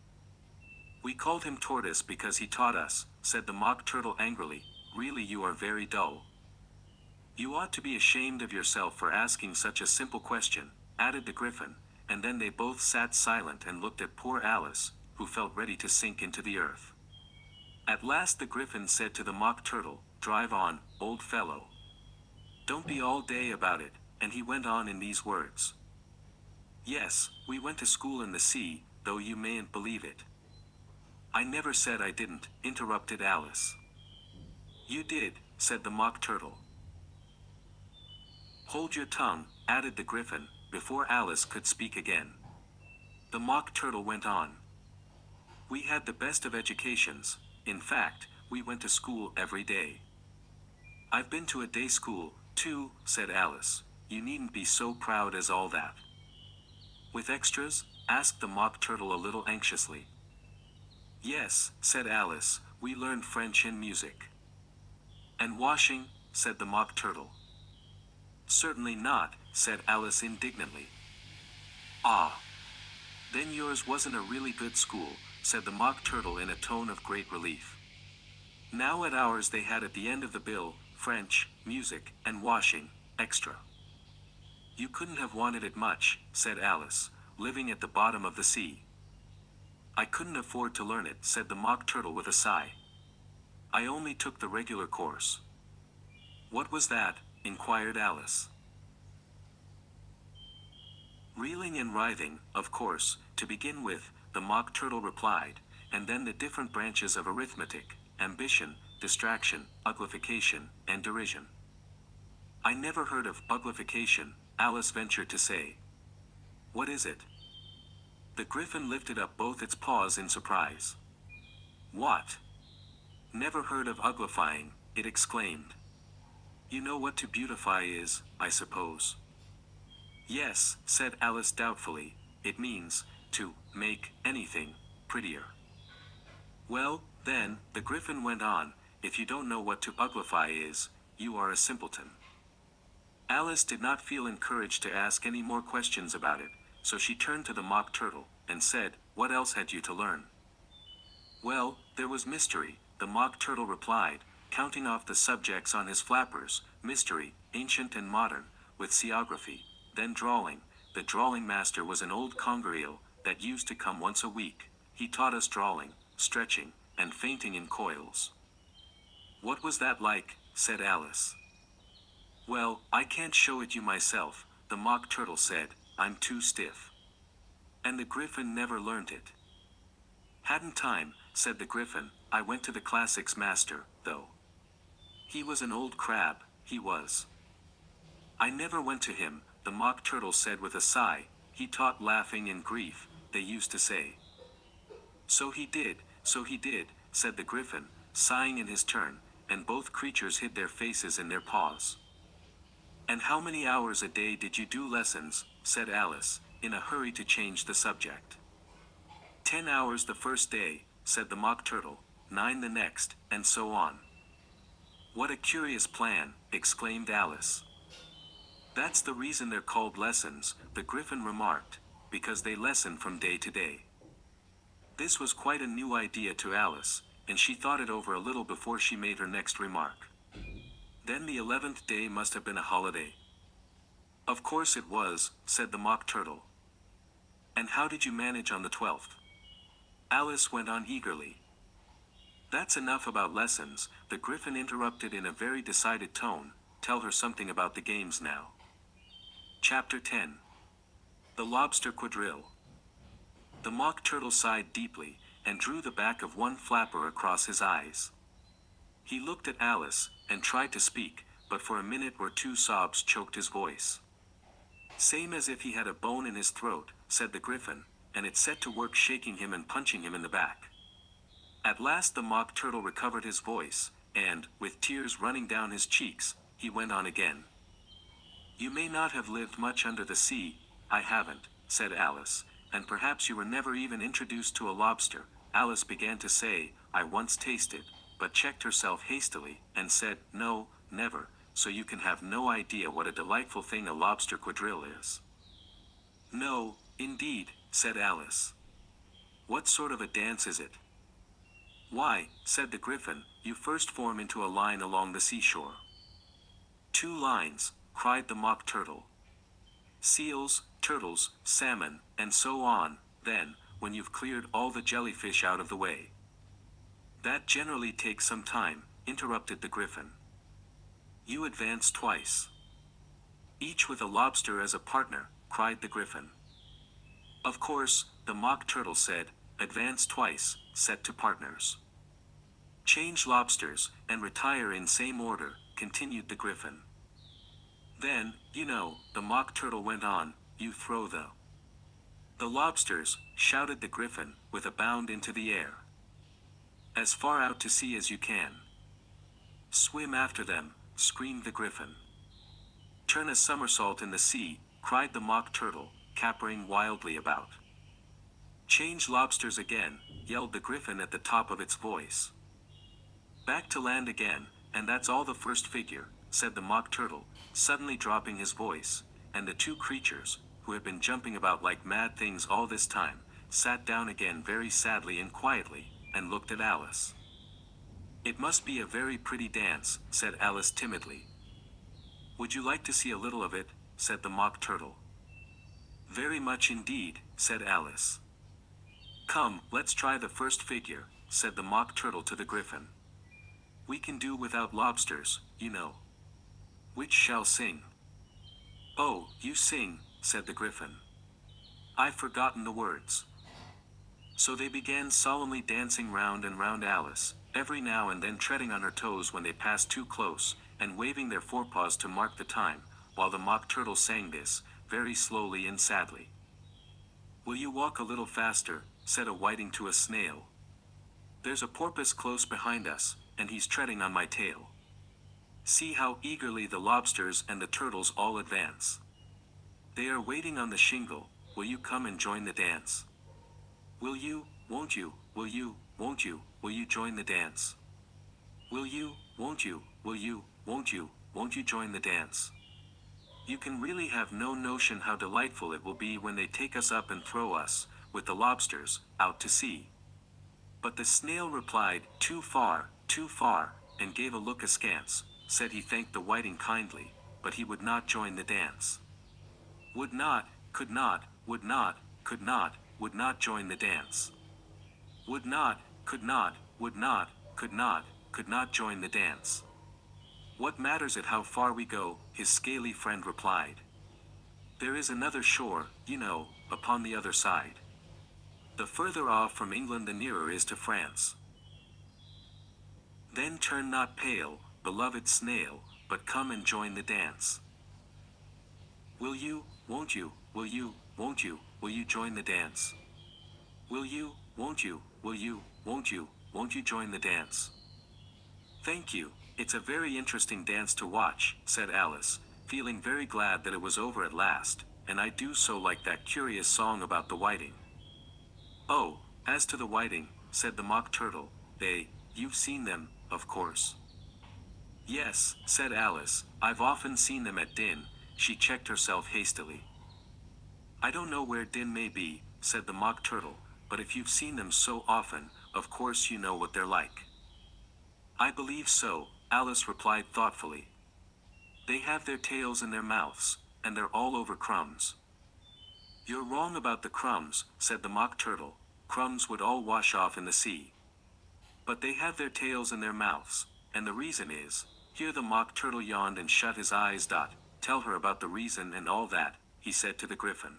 We called him Tortoise because he taught us, said the mock turtle angrily, really you are very dull. You ought to be ashamed of yourself for asking such a simple question, added the griffin, and then they both sat silent and looked at poor Alice, who felt ready to sink into the earth. At last the griffin said to the mock turtle, drive on, old fellow. Don't be all day about it, and he went on in these words. Yes, we went to school in the sea, though you mayn't believe it. I never said I didn't, interrupted Alice. You did, said the mock turtle. Hold your tongue, added the griffin, before Alice could speak again. The mock turtle went on. We had the best of educations, in fact, we went to school every day. I've been to a day school, too, said Alice, you needn't be so proud as all that. With extras? Asked the mock turtle a little anxiously. Yes, said Alice, we learned French and music. And washing? Said the mock turtle. Certainly not, said Alice indignantly. Ah. Then yours wasn't a really good school, said the mock turtle in a tone of great relief. Now at ours they had at the end of the bill, French, music, and washing, extra. You couldn't have wanted it much, said Alice, living at the bottom of the sea. I couldn't afford to learn it, said the mock turtle with a sigh. I only took the regular course. What was that? Inquired Alice. Reeling and writhing, of course, to begin with, the mock turtle replied, and then the different branches of arithmetic, ambition, distraction, uglification, and derision. I never heard of uglification, Alice ventured to say. What is it? The griffin lifted up both its paws in surprise. What? Never heard of uglifying, it exclaimed. You know what to beautify is, I suppose. Yes, said Alice doubtfully, it means, to make anything prettier. Well, then, the Griffin went on, if you don't know what to uglify is, you are a simpleton. Alice did not feel encouraged to ask any more questions about it, so she turned to the Mock Turtle, and said, what else had you to learn? Well, there was mystery, the Mock Turtle replied, counting off the subjects on his flappers, mystery, ancient and modern, with seaography, then drawing. The drawing master was an old conger eel, that used to come once a week. He taught us drawing, stretching, and fainting in coils. What was that like? Said Alice. Well, I can't show it you myself, the Mock Turtle said, I'm too stiff. And the Griffin never learnt it. Hadn't time, said the Griffin, I went to the classics master, though. He was an old crab, he was. I never went to him, the Mock Turtle said with a sigh, he taught laughing and grief, they used to say. So he did, said the Griffin, sighing in his turn, and both creatures hid their faces in their paws. And how many hours a day did you do lessons? Said Alice, in a hurry to change the subject. 10 hours the first day, said the Mock Turtle, 9 the next, and so on. What a curious plan, exclaimed Alice. That's the reason they're called lessons, the Griffin remarked, because they lesson from day to day. This was quite a new idea to Alice, and she thought it over a little before she made her next remark. Then the 11th day must have been a holiday. Of course it was, said the Mock Turtle. And how did you manage on the 12th? Alice went on eagerly. That's enough about lessons, the Griffin interrupted in a very decided tone, tell her something about the games now. Chapter 10. The Lobster Quadrille. The Mock Turtle sighed deeply, and drew the back of one flapper across his eyes. He looked at Alice, and tried to speak, but for a minute or two sobs choked his voice. Same as if he had a bone in his throat, said the Griffin, and it set to work shaking him and punching him in the back. At last the Mock Turtle recovered his voice, and, with tears running down his cheeks, he went on again. You may not have lived much under the sea, I haven't, said Alice, and perhaps you were never even introduced to a lobster. Alice began to say, I once tasted, but checked herself hastily, and said, no, never, so you can have no idea what a delightful thing a lobster quadrille is. No, indeed, said Alice. What sort of a dance is it? Why, said the Griffin, you first form into a line along the seashore. 2 lines, cried the Mock Turtle. Seals, turtles, salmon, and so on, then, when you've cleared all the jellyfish out of the way. That generally takes some time, interrupted the Griffin. You advance twice. Each with a lobster as a partner, cried the Griffin. Of course, the Mock Turtle said, advance twice, set to partners. Change lobsters, and retire in same order, continued the Griffin. Then, you know, the Mock Turtle went on, you throw the lobsters, shouted the Griffin, with a bound into the air. As far out to sea as you can. Swim after them, screamed the Griffin. Turn a somersault in the sea, cried the Mock Turtle, capering wildly about. Change lobsters again, yelled the Griffin at the top of its voice. Back to land again, and that's all the first figure, said the Mock Turtle, suddenly dropping his voice, and the 2 creatures, who had been jumping about like mad things all this time, sat down again very sadly and quietly, and looked at Alice. It must be a very pretty dance, said Alice timidly. Would you like to see a little of it? Said the Mock Turtle. Very much indeed, said Alice. Come, let's try the first figure, said the Mock Turtle to the Griffin. We can do without lobsters, you know. Which shall sing? Oh, you sing, said the Griffin. I've forgotten the words. So they began solemnly dancing round and round Alice, every now and then treading on her toes when they passed too close, and waving their forepaws to mark the time, while the Mock Turtle sang this, very slowly and sadly. Will you walk a little faster, said a whiting to a snail. There's a porpoise close behind us, and he's treading on my tail. See how eagerly the lobsters and the turtles all advance. They are waiting on the shingle. Will you come and join the dance? Will you, won't you, will you, won't you, will you join the dance? Will you, won't you, will you, won't you join the dance? You can really have no notion how delightful it will be when they take us up and throw us, with the lobsters, out to sea. But the snail replied, too far, and gave a look askance, said he thanked the whiting kindly, but he would not join the dance. Would not, could not, would not, could not, would not join the dance. Would not, could not, would not, could not join the dance. What matters it how far we go, his scaly friend replied. There is another shore, you know, upon the other side. The further off from England the nearer is to France. Then turn not pale, beloved snail, but come and join the dance. Will you, won't you, will you, won't you join the dance? Will you, won't you, will you, won't you join the dance? Thank you, it's a very interesting dance to watch, said Alice, feeling very glad that it was over at last, and I do so like that curious song about the whiting. Oh, as to the whiting, said the Mock Turtle, you've seen them, of course. Yes, said Alice, I've often seen them at Din. She checked herself hastily. I don't know where Din may be, said the Mock Turtle, but if you've seen them so often, of course you know what they're like. I believe so, Alice replied thoughtfully. They have their tails in their mouths, and they're all over crumbs. You're wrong about the crumbs, said the Mock Turtle. Crumbs would all wash off in the sea. But they have their tails in their mouths, and the reason is, here the Mock Turtle yawned and shut his eyes. Tell her about the reason and all that, he said to the Griffin.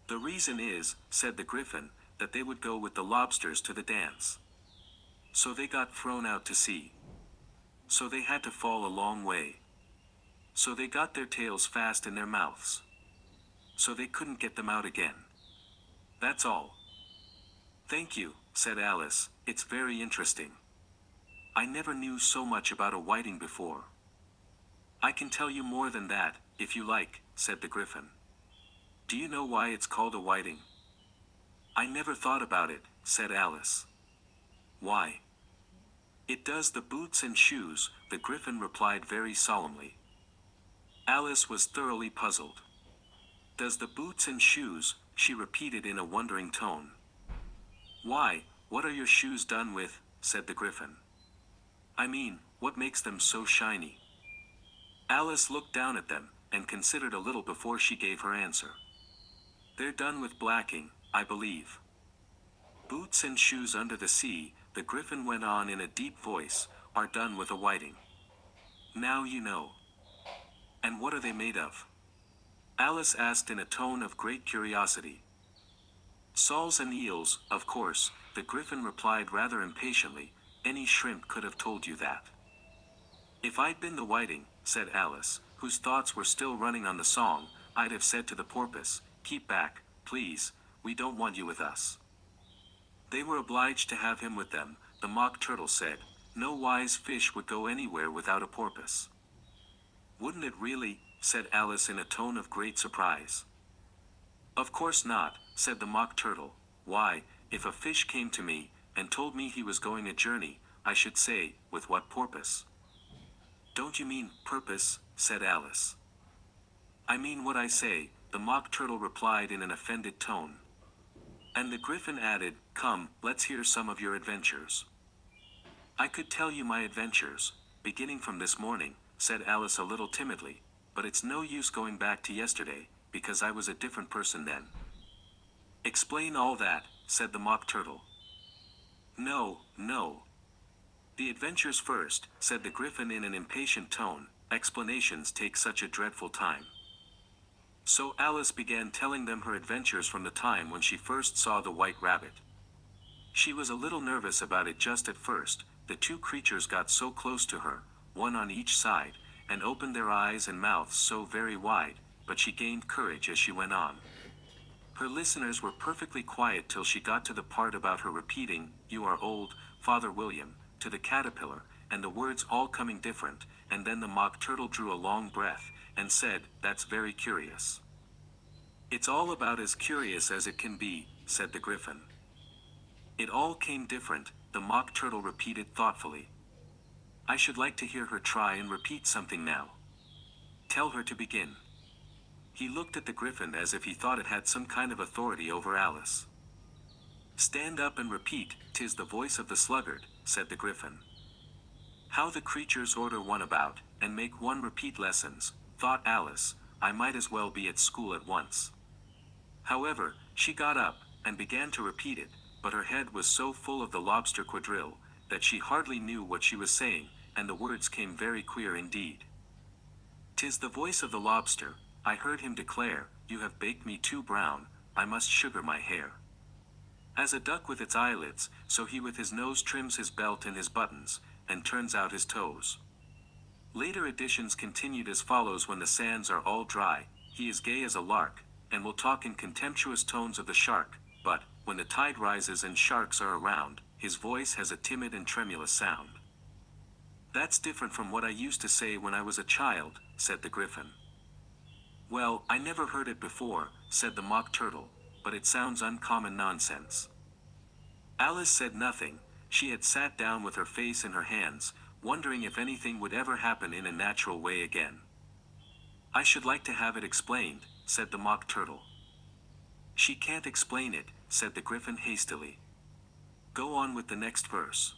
The reason is, said the Griffin, that they would go with the lobsters to the dance. So they got thrown out to sea. So they had to fall a long way. So they got their tails fast in their mouths. So they couldn't get them out again. That's all. Thank you, said Alice, it's very interesting. I never knew so much about a whiting before. I can tell you more than that, if you like, said the Griffin. Do you know why it's called a whiting? I never thought about it, said Alice. Why? It does the boots and shoes, the Griffin replied very solemnly. Alice was thoroughly puzzled. Does the boots and shoes, she repeated in a wondering tone. Why, what are your shoes done with, said the Griffin. I mean, what makes them so shiny? Alice looked down at them, and considered a little before she gave her answer. They're done with blacking, I believe. Boots and shoes under the sea, the Griffin went on in a deep voice, are done with a whiting. Now you know. And what are they made of? Alice asked in a tone of great curiosity. Soles and eels, of course, the Griffin replied rather impatiently, any shrimp could have told you that. If I'd been the whiting, said Alice, whose thoughts were still running on the song, I'd have said to the porpoise, keep back, please, we don't want you with us. They were obliged to have him with them, the Mock Turtle said, no wise fish would go anywhere without a porpoise. Wouldn't it really, said Alice in a tone of great surprise. Of course not, said the Mock Turtle. Why, if a fish came to me, and told me he was going a journey, I should say, with what porpoise? Don't you mean, purpose, said Alice. I mean what I say, the Mock Turtle replied in an offended tone. And the Griffin added, come, let's hear some of your adventures. I could tell you my adventures, beginning from this morning, said Alice a little timidly, but it's no use going back to yesterday, because I was a different person then. Explain all that, said the Mock Turtle. No, no. The adventures first, said the Griffin in an impatient tone, explanations take such a dreadful time. So Alice began telling them her adventures from the time when she first saw the white rabbit. She was a little nervous about it just at first, the two creatures got so close to her, one on each side, and opened their eyes and mouths so very wide, but she gained courage as she went on. Her listeners were perfectly quiet till she got to the part about her repeating, you are old, Father William, to the caterpillar, and the words all coming different, and then the Mock Turtle drew a long breath, and said, "That's very curious." "It's all about as curious as it can be," said the Griffin. "It all came different," the Mock Turtle repeated thoughtfully. "I should like to hear her try and repeat something now. Tell her to begin." He looked at the Griffin as if he thought it had some kind of authority over Alice. "Stand up and repeat, 'Tis the voice of the sluggard," said the Griffin. "How the creatures order one about, and make one repeat lessons," thought Alice. "I might as well be at school at once." However, she got up, and began to repeat it, but her head was so full of the lobster quadrille, that she hardly knew what she was saying, and the words came very queer indeed. "'Tis the voice of the lobster, I heard him declare, you have baked me too brown, I must sugar my hair. As a duck with its eyelids, so he with his nose trims his belt and his buttons, and turns out his toes." Later editions continued as follows: "When the sands are all dry, he is gay as a lark, and will talk in contemptuous tones of the shark, but, when the tide rises and sharks are around, his voice has a timid and tremulous sound." "That's different from what I used to say when I was a child," said the Griffin. "Well, I never heard it before," said the Mock Turtle, "but it sounds uncommon nonsense." Alice said nothing. She had sat down with her face in her hands, wondering if anything would ever happen in a natural way again. "I should like to have it explained," said the Mock Turtle. "She can't explain it," said the Griffin hastily. "Go on with the next verse."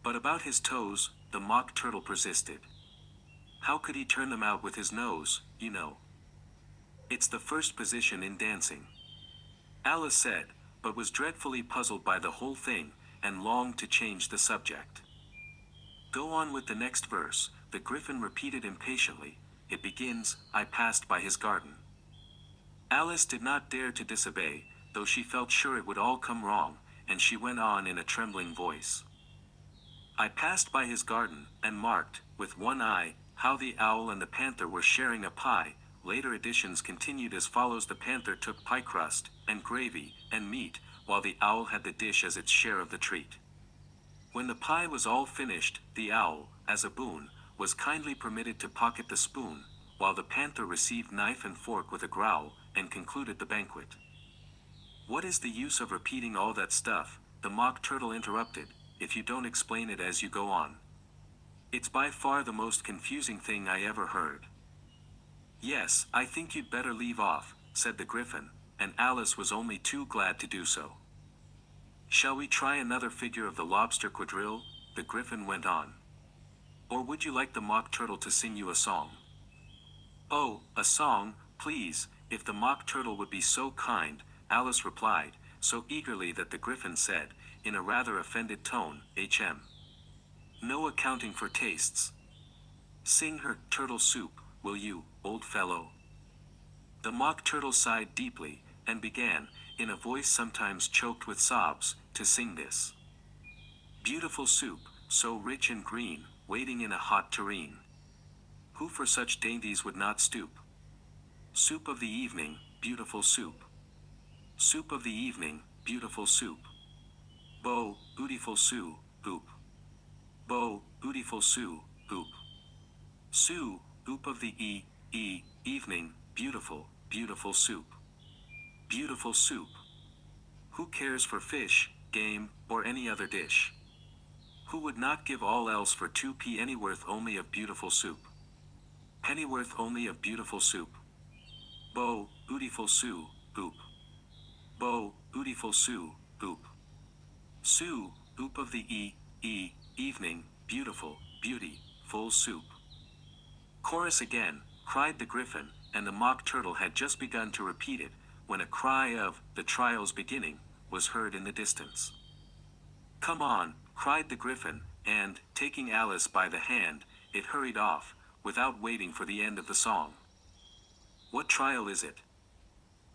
"But about his toes," the Mock Turtle persisted. "How could he turn them out with his nose, you know? It's the first position in dancing." Alice said, but was dreadfully puzzled by the whole thing, and longed to change the subject. "Go on with the next verse," the Griffin repeated impatiently. "It begins, 'I passed by his garden.'" Alice did not dare to disobey, though she felt sure it would all come wrong, and she went on in a trembling voice. "I passed by his garden, and marked, with one eye, how the owl and the panther were sharing a pie." Later editions continued as follows: "The panther took pie crust, and gravy, and meat, while the owl had the dish as its share of the treat. When the pie was all finished, the owl, as a boon, was kindly permitted to pocket the spoon, while the panther received knife and fork with a growl, and concluded the banquet." "What is the use of repeating all that stuff?" the Mock Turtle interrupted, "if you don't explain it as you go on? It's by far the most confusing thing I ever heard." "Yes, I think you'd better leave off," said the Griffin, and Alice was only too glad to do so. "Shall we try another figure of the lobster quadrille?" the Griffin went on. "Or would you like the Mock Turtle to sing you a song?" "Oh, a song, please, if the Mock Turtle would be so kind," Alice replied, so eagerly that the Griffin said, in a rather offended tone, "No accounting for tastes. Sing her 'Turtle Soup,' will you, old fellow?" The Mock Turtle sighed deeply, and began, in a voice sometimes choked with sobs, to sing this: "Beautiful soup, so rich and green, waiting in a hot tureen. Who for such dainties would not stoop? Soup of the evening, beautiful soup. Soup of the evening, beautiful soup. Bo, ootiful soo, oop. Bo, ootiful soo, oop. Soo, oop of the evening, beautiful, beautiful soup. Beautiful soup. Who cares for fish, game, or any other dish? Who would not give all else for 2 pennyworth only of beautiful soup? Pennyworth only of beautiful soup. Bo, ootiful soo, oop. Bo, ootiful soo, oop. Soo, oop of the evening, beautiful, beauty, full soup." "Chorus again," cried the Griffin, and the Mock Turtle had just begun to repeat it, when a cry of, "The trial's beginning," was heard in the distance. "Come on," cried the Griffin, and, taking Alice by the hand, it hurried off, without waiting for the end of the song. "What trial is it?"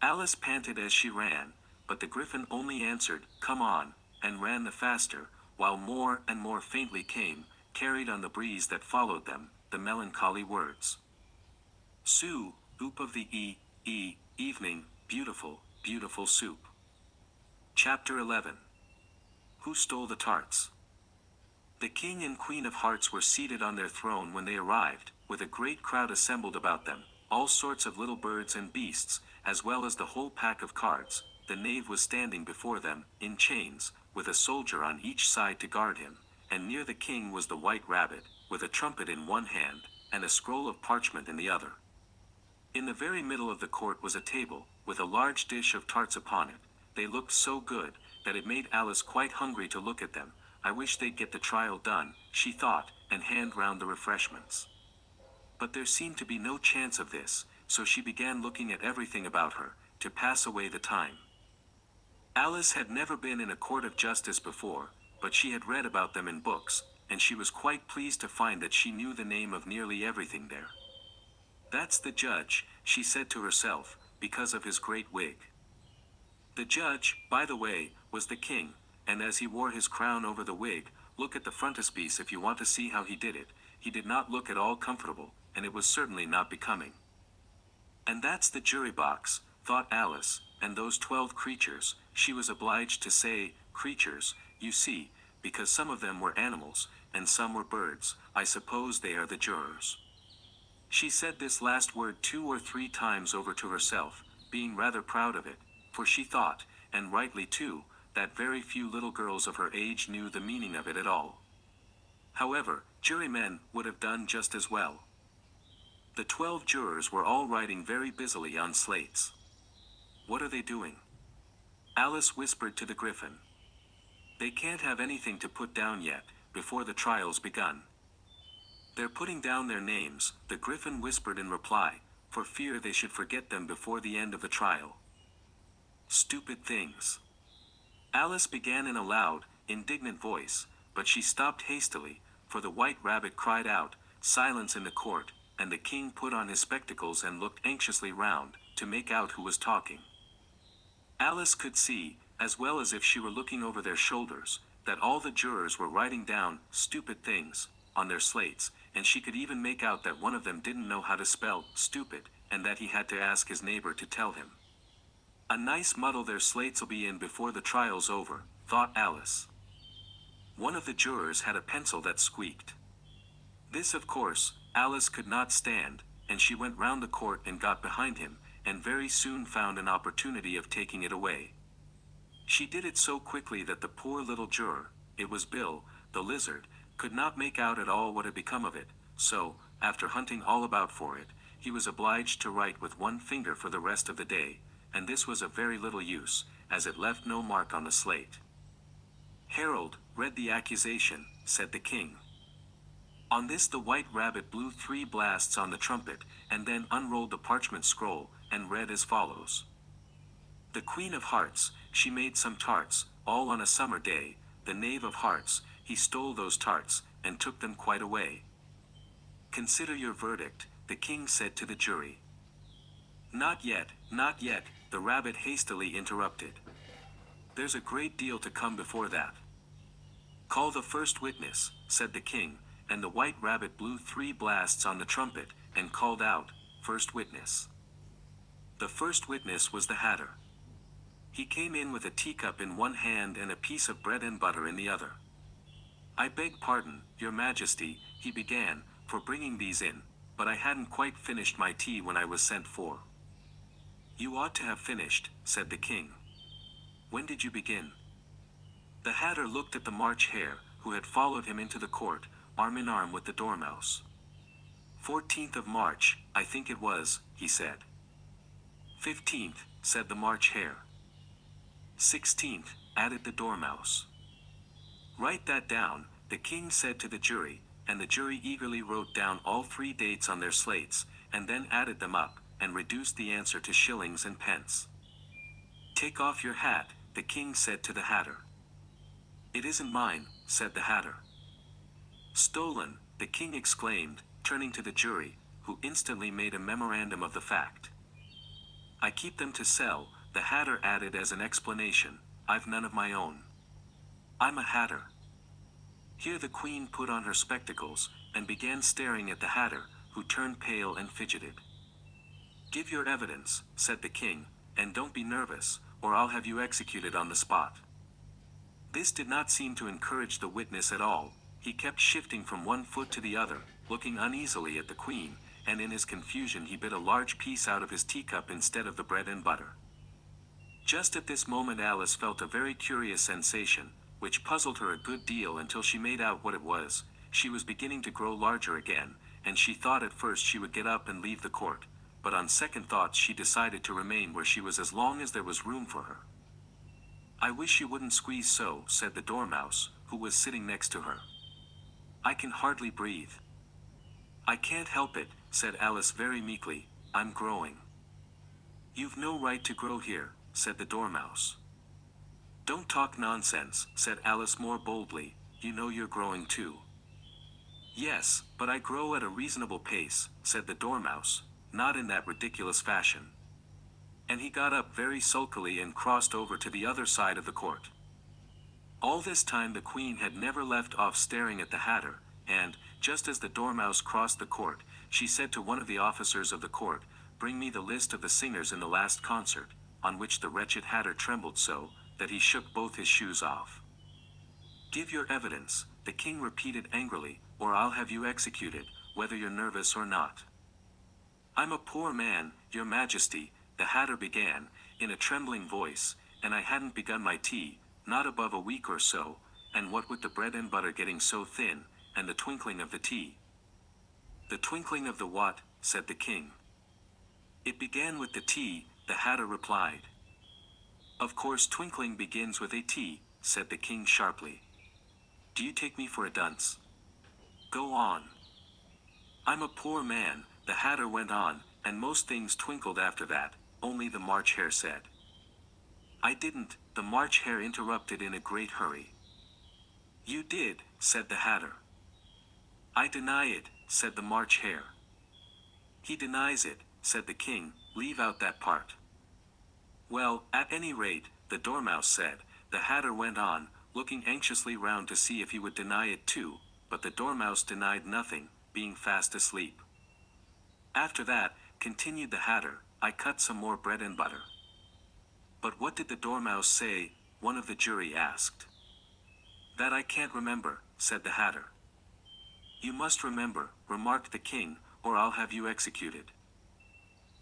Alice panted as she ran, but the Griffin only answered, "Come on," and ran the faster, while more and more faintly came, carried on the breeze that followed them, the melancholy words: "Soo, oop of the evening, beautiful, beautiful soup." Chapter 11. Who Stole the Tarts? The King and Queen of Hearts were seated on their throne when they arrived, with a great crowd assembled about them, all sorts of little birds and beasts, as well as the whole pack of cards. The knave was standing before them, in chains, with a soldier on each side to guard him, and near the king was the white rabbit, with a trumpet in one hand, and a scroll of parchment in the other. In the very middle of the court was a table, with a large dish of tarts upon it. They looked so good, that it made Alice quite hungry to look at them. I wish they'd get the trial done, she thought, and hand round the refreshments. But there seemed to be no chance of this, so she began looking at everything about her, to pass away the time. Alice had never been in a court of justice before, but she had read about them in books, and she was quite pleased to find that she knew the name of nearly everything there. That's the judge, she said to herself, because of his great wig. The judge, by the way, was the king, and as he wore his crown over the wig, look at the frontispiece if you want to see how he did it, he did not look at all comfortable, and it was certainly not becoming. And that's the jury box, thought Alice, and those 12 creatures, she was obliged to say, creatures, you see, because some of them were animals, and some were birds. I suppose they are the jurors. She said this last word 2 or 3 times over to herself, being rather proud of it, for she thought, and rightly too, that very few little girls of her age knew the meaning of it at all. However, jurymen would have done just as well. The 12 jurors were all writing very busily on slates. What are they doing? Alice whispered to the Griffin. They can't have anything to put down yet, before the trial's begun. They're putting down their names, the Griffin whispered in reply, for fear they should forget them before the end of the trial. Stupid things. Alice began in a loud, indignant voice, but she stopped hastily, for the white rabbit cried out, silence in the court, and the king put on his spectacles and looked anxiously round, to make out who was talking. Alice could see, as well as if she were looking over their shoulders, that all the jurors were writing down stupid things on their slates, and she could even make out that one of them didn't know how to spell stupid, and that he had to ask his neighbor to tell him. A nice muddle their slates'll be in before the trial's over, thought Alice. One of the jurors had a pencil that squeaked. This, of course, Alice could not stand, and she went round the court and got behind him, and very soon found an opportunity of taking it away. She did it so quickly that the poor little juror, it was Bill, the lizard, could not make out at all what had become of it, so, after hunting all about for it, he was obliged to write with one finger for the rest of the day, and this was of very little use, as it left no mark on the slate. Harold, read the accusation, said the king. On this the white rabbit blew 3 blasts on the trumpet, and then unrolled the parchment scroll, and read as follows. The Queen of Hearts, she made some tarts, all on a summer day, the Knave of Hearts, he stole those tarts, and took them quite away. Consider your verdict, the king said to the jury. Not yet, the rabbit hastily interrupted. There's a great deal to come before that. Call the first witness, said the king, and the white rabbit blew 3 blasts on the trumpet, and called out, first witness. The first witness was the Hatter. He came in with a teacup in one hand and a piece of bread and butter in the other. I beg pardon, your majesty, he began, for bringing these in, but I hadn't quite finished my tea when I was sent for. You ought to have finished, said the king. When did you begin? The Hatter looked at the March Hare, who had followed him into the court, arm in arm with the Dormouse. 14th of March, I think it was, he said. 15th, said the March Hare. 16th, added the Dormouse. Write that down, the king said to the jury, and the jury eagerly wrote down all 3 dates on their slates, and then added them up, and reduced the answer to shillings and pence. Take off your hat, the king said to the Hatter. It isn't mine, said the Hatter. Stolen, the king exclaimed, turning to the jury, who instantly made a memorandum of the fact. I keep them to sell, the Hatter added as an explanation, I've none of my own. I'm a Hatter. Here the queen put on her spectacles, and began staring at the Hatter, who turned pale and fidgeted. Give your evidence, said the king, and don't be nervous, or I'll have you executed on the spot. This did not seem to encourage the witness at all, He kept shifting from one foot to the other, looking uneasily at the queen, and in his confusion he bit a large piece out of his teacup instead of the bread and butter. Just at this moment Alice felt a very curious sensation, which puzzled her a good deal until she made out what it was. She was beginning to grow larger again, and she thought at first she would get up and leave the court, but on second thoughts she decided to remain where she was as long as there was room for her. "I wish you wouldn't squeeze so," said the Dormouse, who was sitting next to her. "I can hardly breathe." "I can't help it," said Alice very meekly, "I'm growing." "You've no right to grow here," said the Dormouse. "Don't talk nonsense," said Alice more boldly, "you know you're growing too." "Yes, but I grow at a reasonable pace," said the Dormouse, "not in that ridiculous fashion." And he got up very sulkily and crossed over to the other side of the court. All this time the queen had never left off staring at the Hatter, and, just as the Dormouse crossed the court, she said to one of the officers of the court, "Bring me the list of the singers in the last concert," on which the wretched Hatter trembled so, that he shook both his shoes off. "Give your evidence," the king repeated angrily, "or I'll have you executed, whether you're nervous or not." "I'm a poor man, your majesty," the Hatter began, in a trembling voice, "and I hadn't begun my tea, not above a week or so, and what with the bread and butter getting so thin, and the twinkling of the tea." "The twinkling of the what?" said the king. "It began with the tea," the Hatter replied. "Of course twinkling begins with a T," said the king sharply. "Do you take me for a dunce? Go on." "I'm a poor man," the Hatter went on, "and most things twinkled after that, only the March Hare said." "I didn't," the March Hare interrupted in a great hurry. "You did," said the Hatter. "I deny it," said the March Hare. "He denies it," said the king, "leave out that part." "Well, at any rate," the Dormouse said, the Hatter went on, looking anxiously round to see if he would deny it too, but the Dormouse denied nothing, being fast asleep. "After that," continued the Hatter, "I cut some more bread and butter." "But what did the Dormouse say?" one of the jury asked. "That I can't remember," said the Hatter. "You must remember," remarked the king, "or I'll have you executed."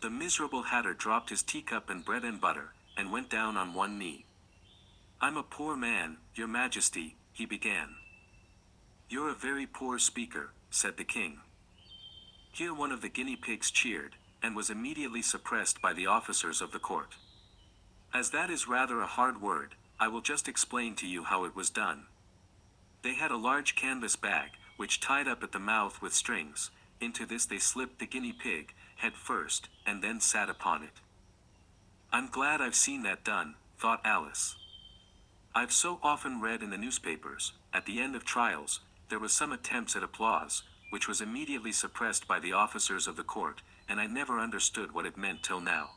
The miserable Hatter dropped his teacup and bread and butter, and went down on one knee. "I'm a poor man, your majesty," he began. "You're a very poor speaker," said the king. Here one of the guinea pigs cheered, and was immediately suppressed by the officers of the court. As that is rather a hard word, I will just explain to you how it was done. They had a large canvas bag, which tied up at the mouth with strings. Into this they slipped the guinea pig, head first, and then sat upon it. "I'm glad I've seen that done," thought Alice. "I've so often read in the newspapers, at the end of trials, there was some attempts at applause, which was immediately suppressed by the officers of the court, and I never understood what it meant till now."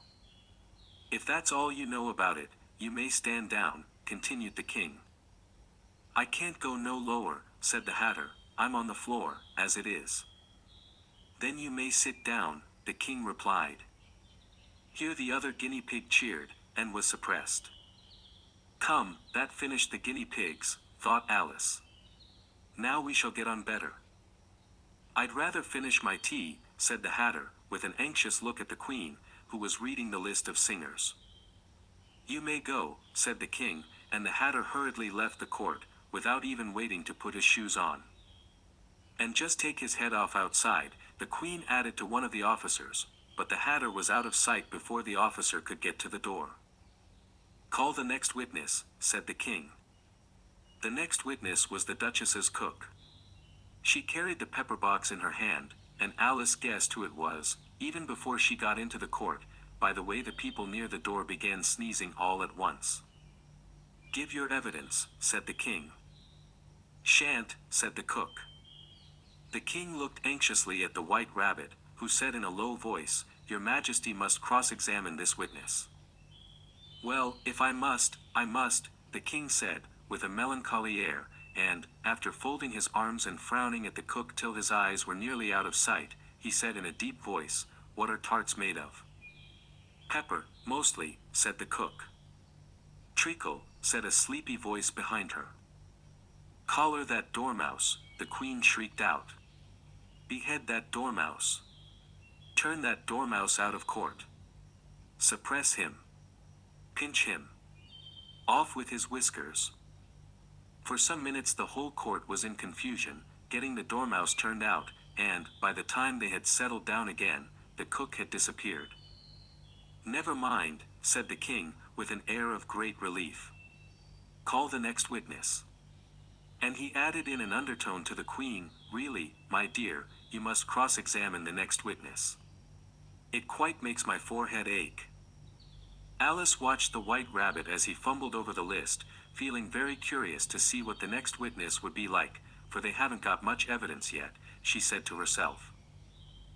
"If that's all you know about it, you may stand down," continued the king. "I can't go no lower," said the Hatter, "I'm on the floor, as it is." "Then you may sit down," the king replied. Here the other guinea pig cheered, and was suppressed. "Come, that finished the guinea pigs," thought Alice. "Now we shall get on better." "I'd rather finish my tea," said the Hatter, with an anxious look at the queen, who was reading the list of singers. "You may go," said the king, and the Hatter hurriedly left the court, without even waiting to put his shoes on. "And just take his head off outside," the queen added to one of the officers, but the Hatter was out of sight before the officer could get to the door. "Call the next witness," said the king. The next witness was the Duchess's cook. She carried the pepper box in her hand, and Alice guessed who it was, even before she got into the court, by the way the people near the door began sneezing all at once. "Give your evidence," said the king. "Shan't," said the cook. The king looked anxiously at the White Rabbit, who said in a low voice, "Your Majesty must cross-examine this witness." "Well, if I must, I must," the king said, with a melancholy air, and, after folding his arms and frowning at the cook till his eyes were nearly out of sight, he said in a deep voice, "What are tarts made of?" "Pepper, mostly," said the cook. "Treacle," said a sleepy voice behind her. Collar that dormouse, the queen shrieked out. Behead that dormouse. Turn that dormouse out of court. Suppress him. Pinch him. Off with his whiskers. For some minutes the whole court was in confusion, getting the dormouse turned out, and, by the time they had settled down again, the cook had disappeared. Never mind, said the king, with an air of great relief. Call the next witness. And he added in an undertone to the queen, really, my dear, you must cross-examine the next witness. It quite makes my forehead ache. Alice watched the White Rabbit as he fumbled over the list, feeling very curious to see what the next witness would be like, for they haven't got much evidence yet, she said to herself.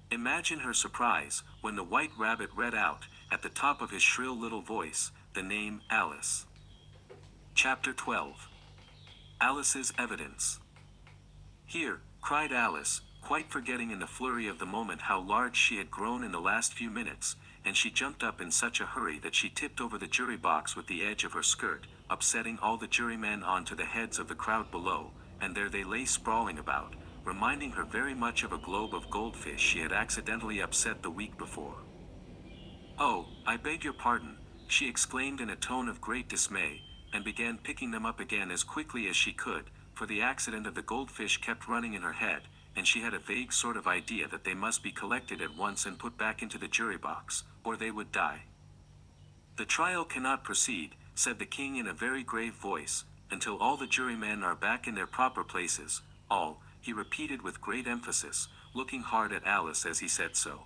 Imagine her surprise when the White Rabbit read out, at the top of his shrill little voice, the name Alice. Chapter 12. Alice's Evidence. Here, cried Alice, quite forgetting in the flurry of the moment how large she had grown in the last few minutes, and she jumped up in such a hurry that she tipped over the jury box with the edge of her skirt, upsetting all the jurymen onto the heads of the crowd below, and there they lay sprawling about, reminding her very much of a globe of goldfish she had accidentally upset the week before. Oh, I beg your pardon, she exclaimed in a tone of great dismay, and began picking them up again as quickly as she could, for the accident of the goldfish kept running in her head, and she had a vague sort of idea that they must be collected at once and put back into the jury box, or they would die. The trial cannot proceed, said the king in a very grave voice, until all the jurymen are back in their proper places, all, he repeated with great emphasis, looking hard at Alice as he said so.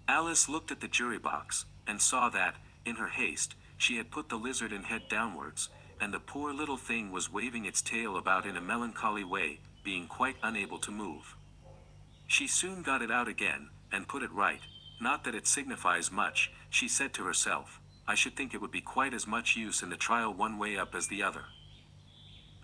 Alice looked at the jury box, and saw that, in her haste, she had put the lizard in head downwards, and the poor little thing was waving its tail about in a melancholy way, being quite unable to move. She soon got it out again, and put it right. Not that it signifies much, she said to herself, I should think it would be quite as much use in the trial one way up as the other.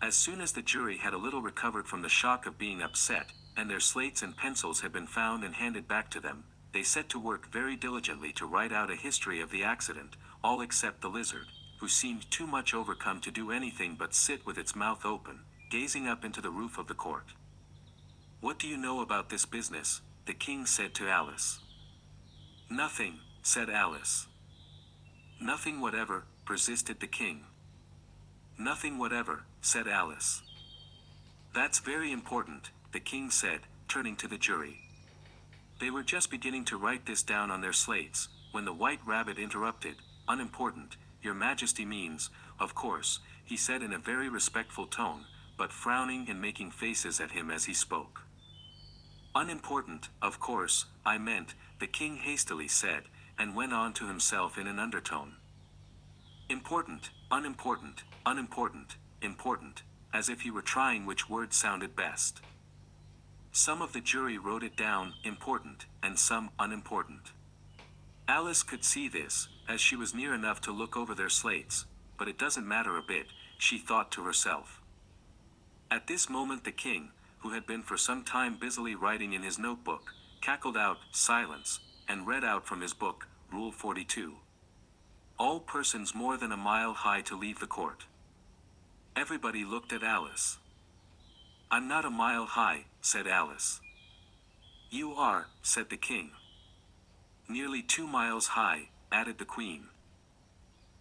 As soon as the jury had a little recovered from the shock of being upset, and their slates and pencils had been found and handed back to them, they set to work very diligently to write out a history of the accident, all except the lizard, who seemed too much overcome to do anything but sit with its mouth open, gazing up into the roof of the court. What do you know about this business? The king said to Alice. Nothing, said Alice. Nothing whatever, persisted the king. Nothing whatever, said Alice. That's very important, the king said, turning to the jury. They were just beginning to write this down on their slates, when the White Rabbit interrupted. Unimportant, your majesty means, of course, he said in a very respectful tone, but frowning and making faces at him as he spoke. Unimportant, of course, I meant, the king hastily said, and went on to himself in an undertone. Important, unimportant, unimportant, important, as if he were trying which word sounded best. Some of the jury wrote it down, important, and some, unimportant. Alice could see this, as she was near enough to look over their slates, but it doesn't matter a bit, she thought to herself. At this moment the king, who had been for some time busily writing in his notebook, cackled out, silence, and read out from his book, Rule 42. All persons more than a mile high to leave the court. Everybody looked at Alice. I'm not a mile high, said Alice. You are, said the king. Nearly 2 miles high, added the queen.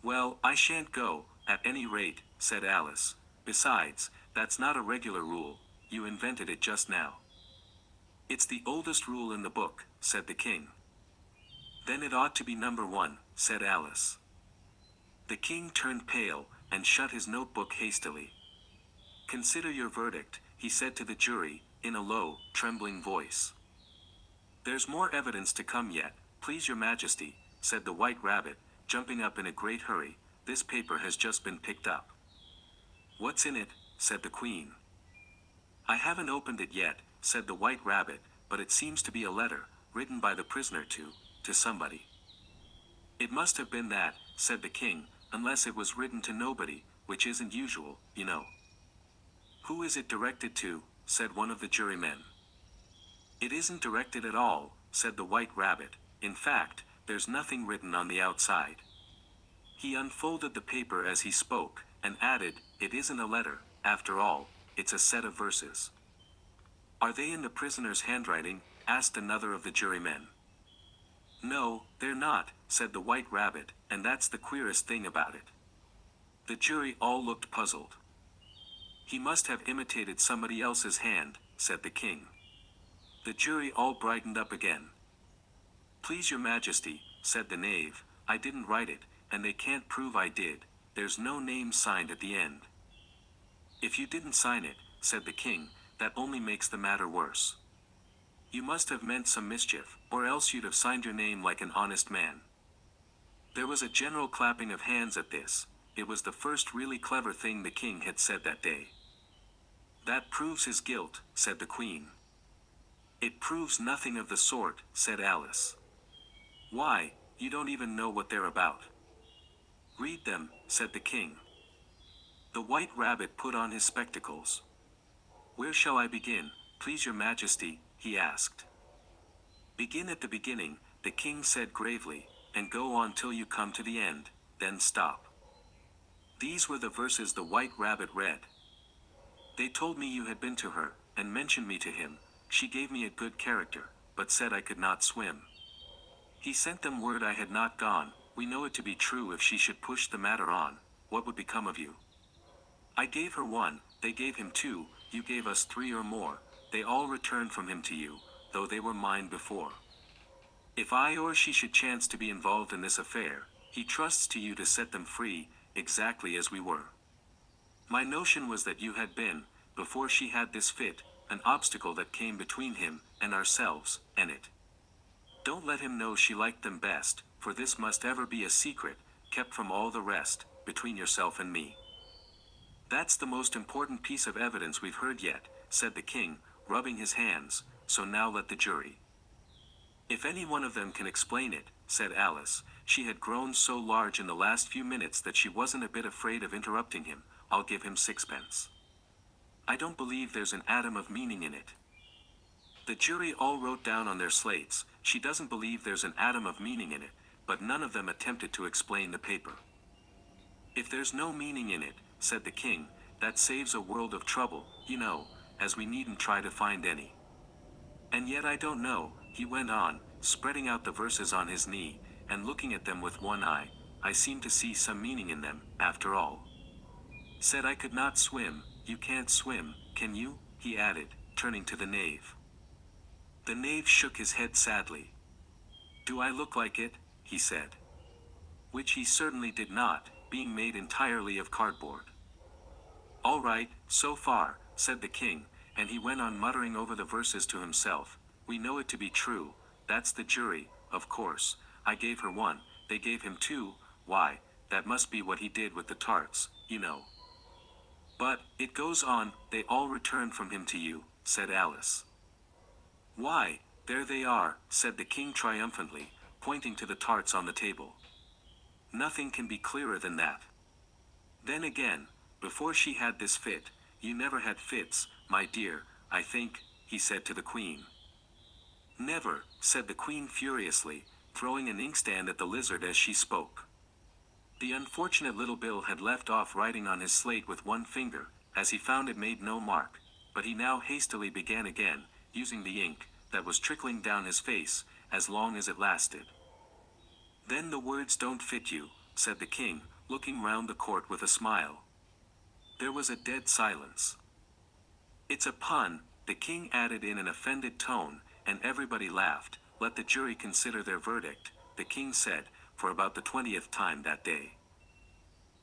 Well, I shan't go, at any rate, said Alice. Besides, that's not a regular rule, you invented it just now. It's the oldest rule in the book, said the king. Then it ought to be number 1, said Alice. The king turned pale, and shut his notebook hastily. Consider your verdict, he said to the jury, in a low, trembling voice. There's more evidence to come yet, please your majesty, said the White Rabbit, jumping up in a great hurry. This paper has just been picked up. What's in it? Said the queen. I haven't opened it yet, said the White Rabbit, but it seems to be a letter, written by the prisoner to somebody. It must have been that, said the king, unless it was written to nobody, which isn't usual, you know. Who is it directed to? Said one of the jurymen. It isn't directed at all, said the White Rabbit. In fact, there's nothing written on the outside. He unfolded the paper as he spoke, and added, it isn't a letter, after all, it's a set of verses. Are they in the prisoner's handwriting? Asked another of the jurymen. No, they're not, said the White Rabbit, and that's the queerest thing about it. The jury all looked puzzled. He must have imitated somebody else's hand, said the king. The jury all brightened up again. Please your majesty, said the knave, I didn't write it, and they can't prove I did, there's no name signed at the end. If you didn't sign it, said the king, that only makes the matter worse. You must have meant some mischief, or else you'd have signed your name like an honest man. There was a general clapping of hands at this. It was the first really clever thing the king had said that day. That proves his guilt, said the queen. It proves nothing of the sort, said Alice. Why, you don't even know what they're about. Read them, said the king. The White Rabbit put on his spectacles. Where shall I begin, please your majesty, he asked. Begin at the beginning, the king said gravely, and go on till you come to the end, then stop. These were the verses the White Rabbit read. They told me you had been to her, and mentioned me to him. She gave me a good character, but said I could not swim. He sent them word I had not gone. We know it to be true. If she should push the matter on, what would become of you? I gave her 1, they gave him 2, you gave us 3 or more, they all returned from him to you, though they were mine before. If I or she should chance to be involved in this affair, he trusts to you to set them free, exactly as we were. My notion was that you had been, before she had this fit, an obstacle that came between him and ourselves, and it. Don't let him know she liked them best, for this must ever be a secret, kept from all the rest, between yourself and me. That's the most important piece of evidence we've heard yet, said the king, rubbing his hands, so now let the jury. If any one of them can explain it, said Alice, she had grown so large in the last few minutes that she wasn't a bit afraid of interrupting him, I'll give him 6pence. I don't believe there's an atom of meaning in it. The jury all wrote down on their slates, she doesn't believe there's an atom of meaning in it, but none of them attempted to explain the paper. If there's no meaning in it, said the king, that saves a world of trouble, you know, as we needn't try to find any. And yet I don't know, he went on, spreading out the verses on his knee, and looking at them with one eye, I seem to see some meaning in them, after all. Said I could not swim, you can't swim, can you? He added, turning to the knave. The knave shook his head sadly. Do I look like it? He said. Which he certainly did not, being made entirely of cardboard. All right, so far, said the king, and he went on muttering over the verses to himself. We know it to be true, that's the jury, of course. I gave her 1, they gave him 2, why, that must be what he did with the tarts, you know. But, it goes on, they all returned from him to you, said Alice. Why, there they are, said the king triumphantly, pointing to the tarts on the table. Nothing can be clearer than that. Then again, before she had this fit, you never had fits, my dear, I think, he said to the queen. Never, said the queen furiously, throwing an inkstand at the lizard as she spoke. The unfortunate little Bill had left off writing on his slate with one finger, as he found it made no mark, but he now hastily began again, using the ink, that was trickling down his face, as long as it lasted. Then the words don't fit you, said the king, looking round the court with a smile. There was a dead silence. It's a pun, the king added in an offended tone, and everybody laughed. Let the jury consider their verdict, the king said, for about the 20th time that day.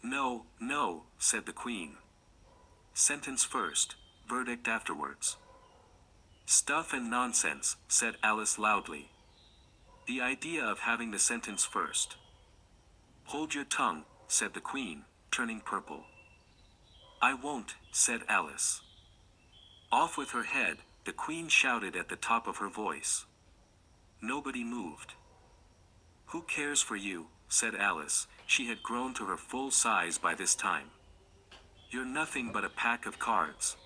No, no, said the queen. Sentence first, verdict afterwards. Stuff and nonsense, said Alice loudly. The idea of having the sentence first. Hold your tongue, said the queen, turning purple. I won't, said Alice. Off with her head, the queen shouted at the top of her voice. Nobody moved. Who cares for you, said Alice, she had grown to her full size by this time. You're nothing but a pack of cards.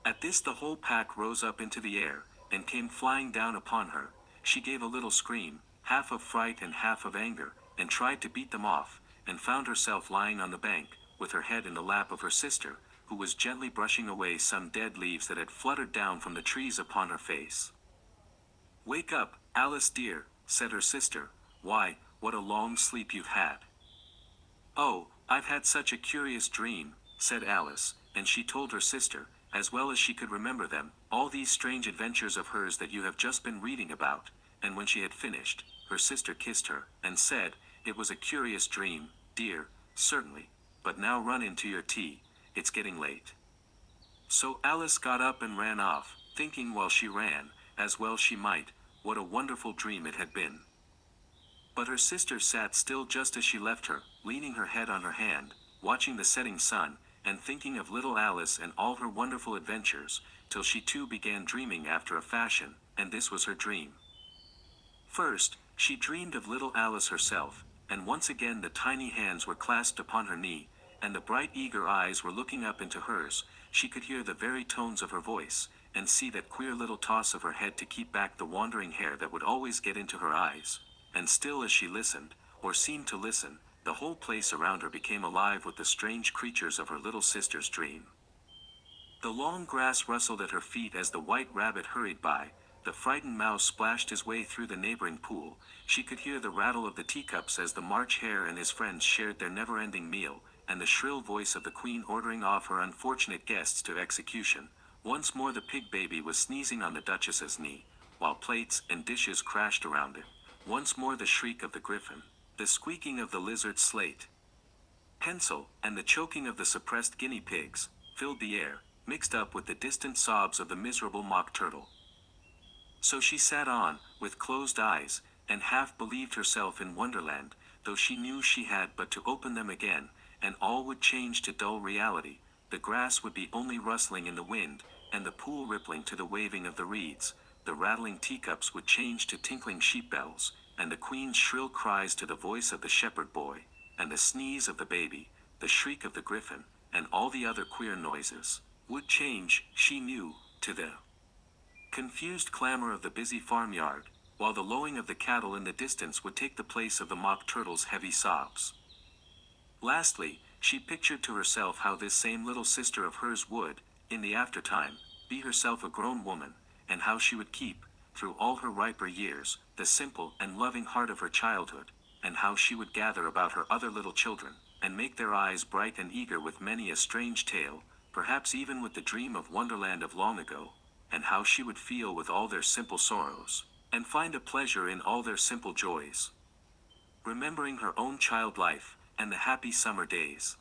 At this the whole pack rose up into the air, and came flying down upon her. She gave a little scream, half of fright and half of anger, and tried to beat them off, and found herself lying on the bank, with her head in the lap of her sister, who was gently brushing away some dead leaves that had fluttered down from the trees upon her face. "Wake up, Alice dear," said her sister. "Why, what a long sleep you've had." "Oh, I've had such a curious dream," said Alice, and she told her sister, as well as she could remember them, all these strange adventures of hers that you have just been reading about, and when she had finished, her sister kissed her, and said, "It was a curious dream, dear, certainly, but now run into your tea, it's getting late." So Alice got up and ran off, thinking while she ran, as well she might, what a wonderful dream it had been. But her sister sat still just as she left her, leaning her head on her hand, watching the setting sun, and thinking of little Alice and all her wonderful adventures, till she too began dreaming after a fashion, and this was her dream. First, she dreamed of little Alice herself, and once again the tiny hands were clasped upon her knee, and the bright eager eyes were looking up into hers. She could hear the very tones of her voice, and see that queer little toss of her head to keep back the wandering hair that would always get into her eyes. And still as she listened, or seemed to listen, the whole place around her became alive with the strange creatures of her little sister's dream. The long grass rustled at her feet as the white rabbit hurried by, the frightened mouse splashed his way through the neighboring pool, she could hear the rattle of the teacups as the March Hare and his friends shared their never-ending meal, and the shrill voice of the Queen ordering off her unfortunate guests to execution. Once more the pig baby was sneezing on the Duchess's knee, while plates and dishes crashed around it. Once more the shriek of the griffin, the squeaking of the lizard's slate pencil, and the choking of the suppressed guinea pigs, filled the air, mixed up with the distant sobs of the miserable mock turtle. So she sat on, with closed eyes, and half believed herself in Wonderland, though she knew she had but to open them again, and all would change to dull reality. The grass would be only rustling in the wind, and the pool rippling to the waving of the reeds. The rattling teacups would change to tinkling sheep bells, and the Queen's shrill cries to the voice of the shepherd boy, and the sneeze of the baby, the shriek of the griffin, and all the other queer noises, would change, she knew, to the confused clamor of the busy farmyard, while the lowing of the cattle in the distance would take the place of the mock turtle's heavy sobs. Lastly, she pictured to herself how this same little sister of hers would, in the aftertime, be herself a grown woman, and how she would keep, through all her riper years, the simple and loving heart of her childhood, and how she would gather about her other little children, and make their eyes bright and eager with many a strange tale, perhaps even with the dream of Wonderland of long ago, and how she would feel with all their simple sorrows, and find a pleasure in all their simple joys, remembering her own child life, and the happy summer days.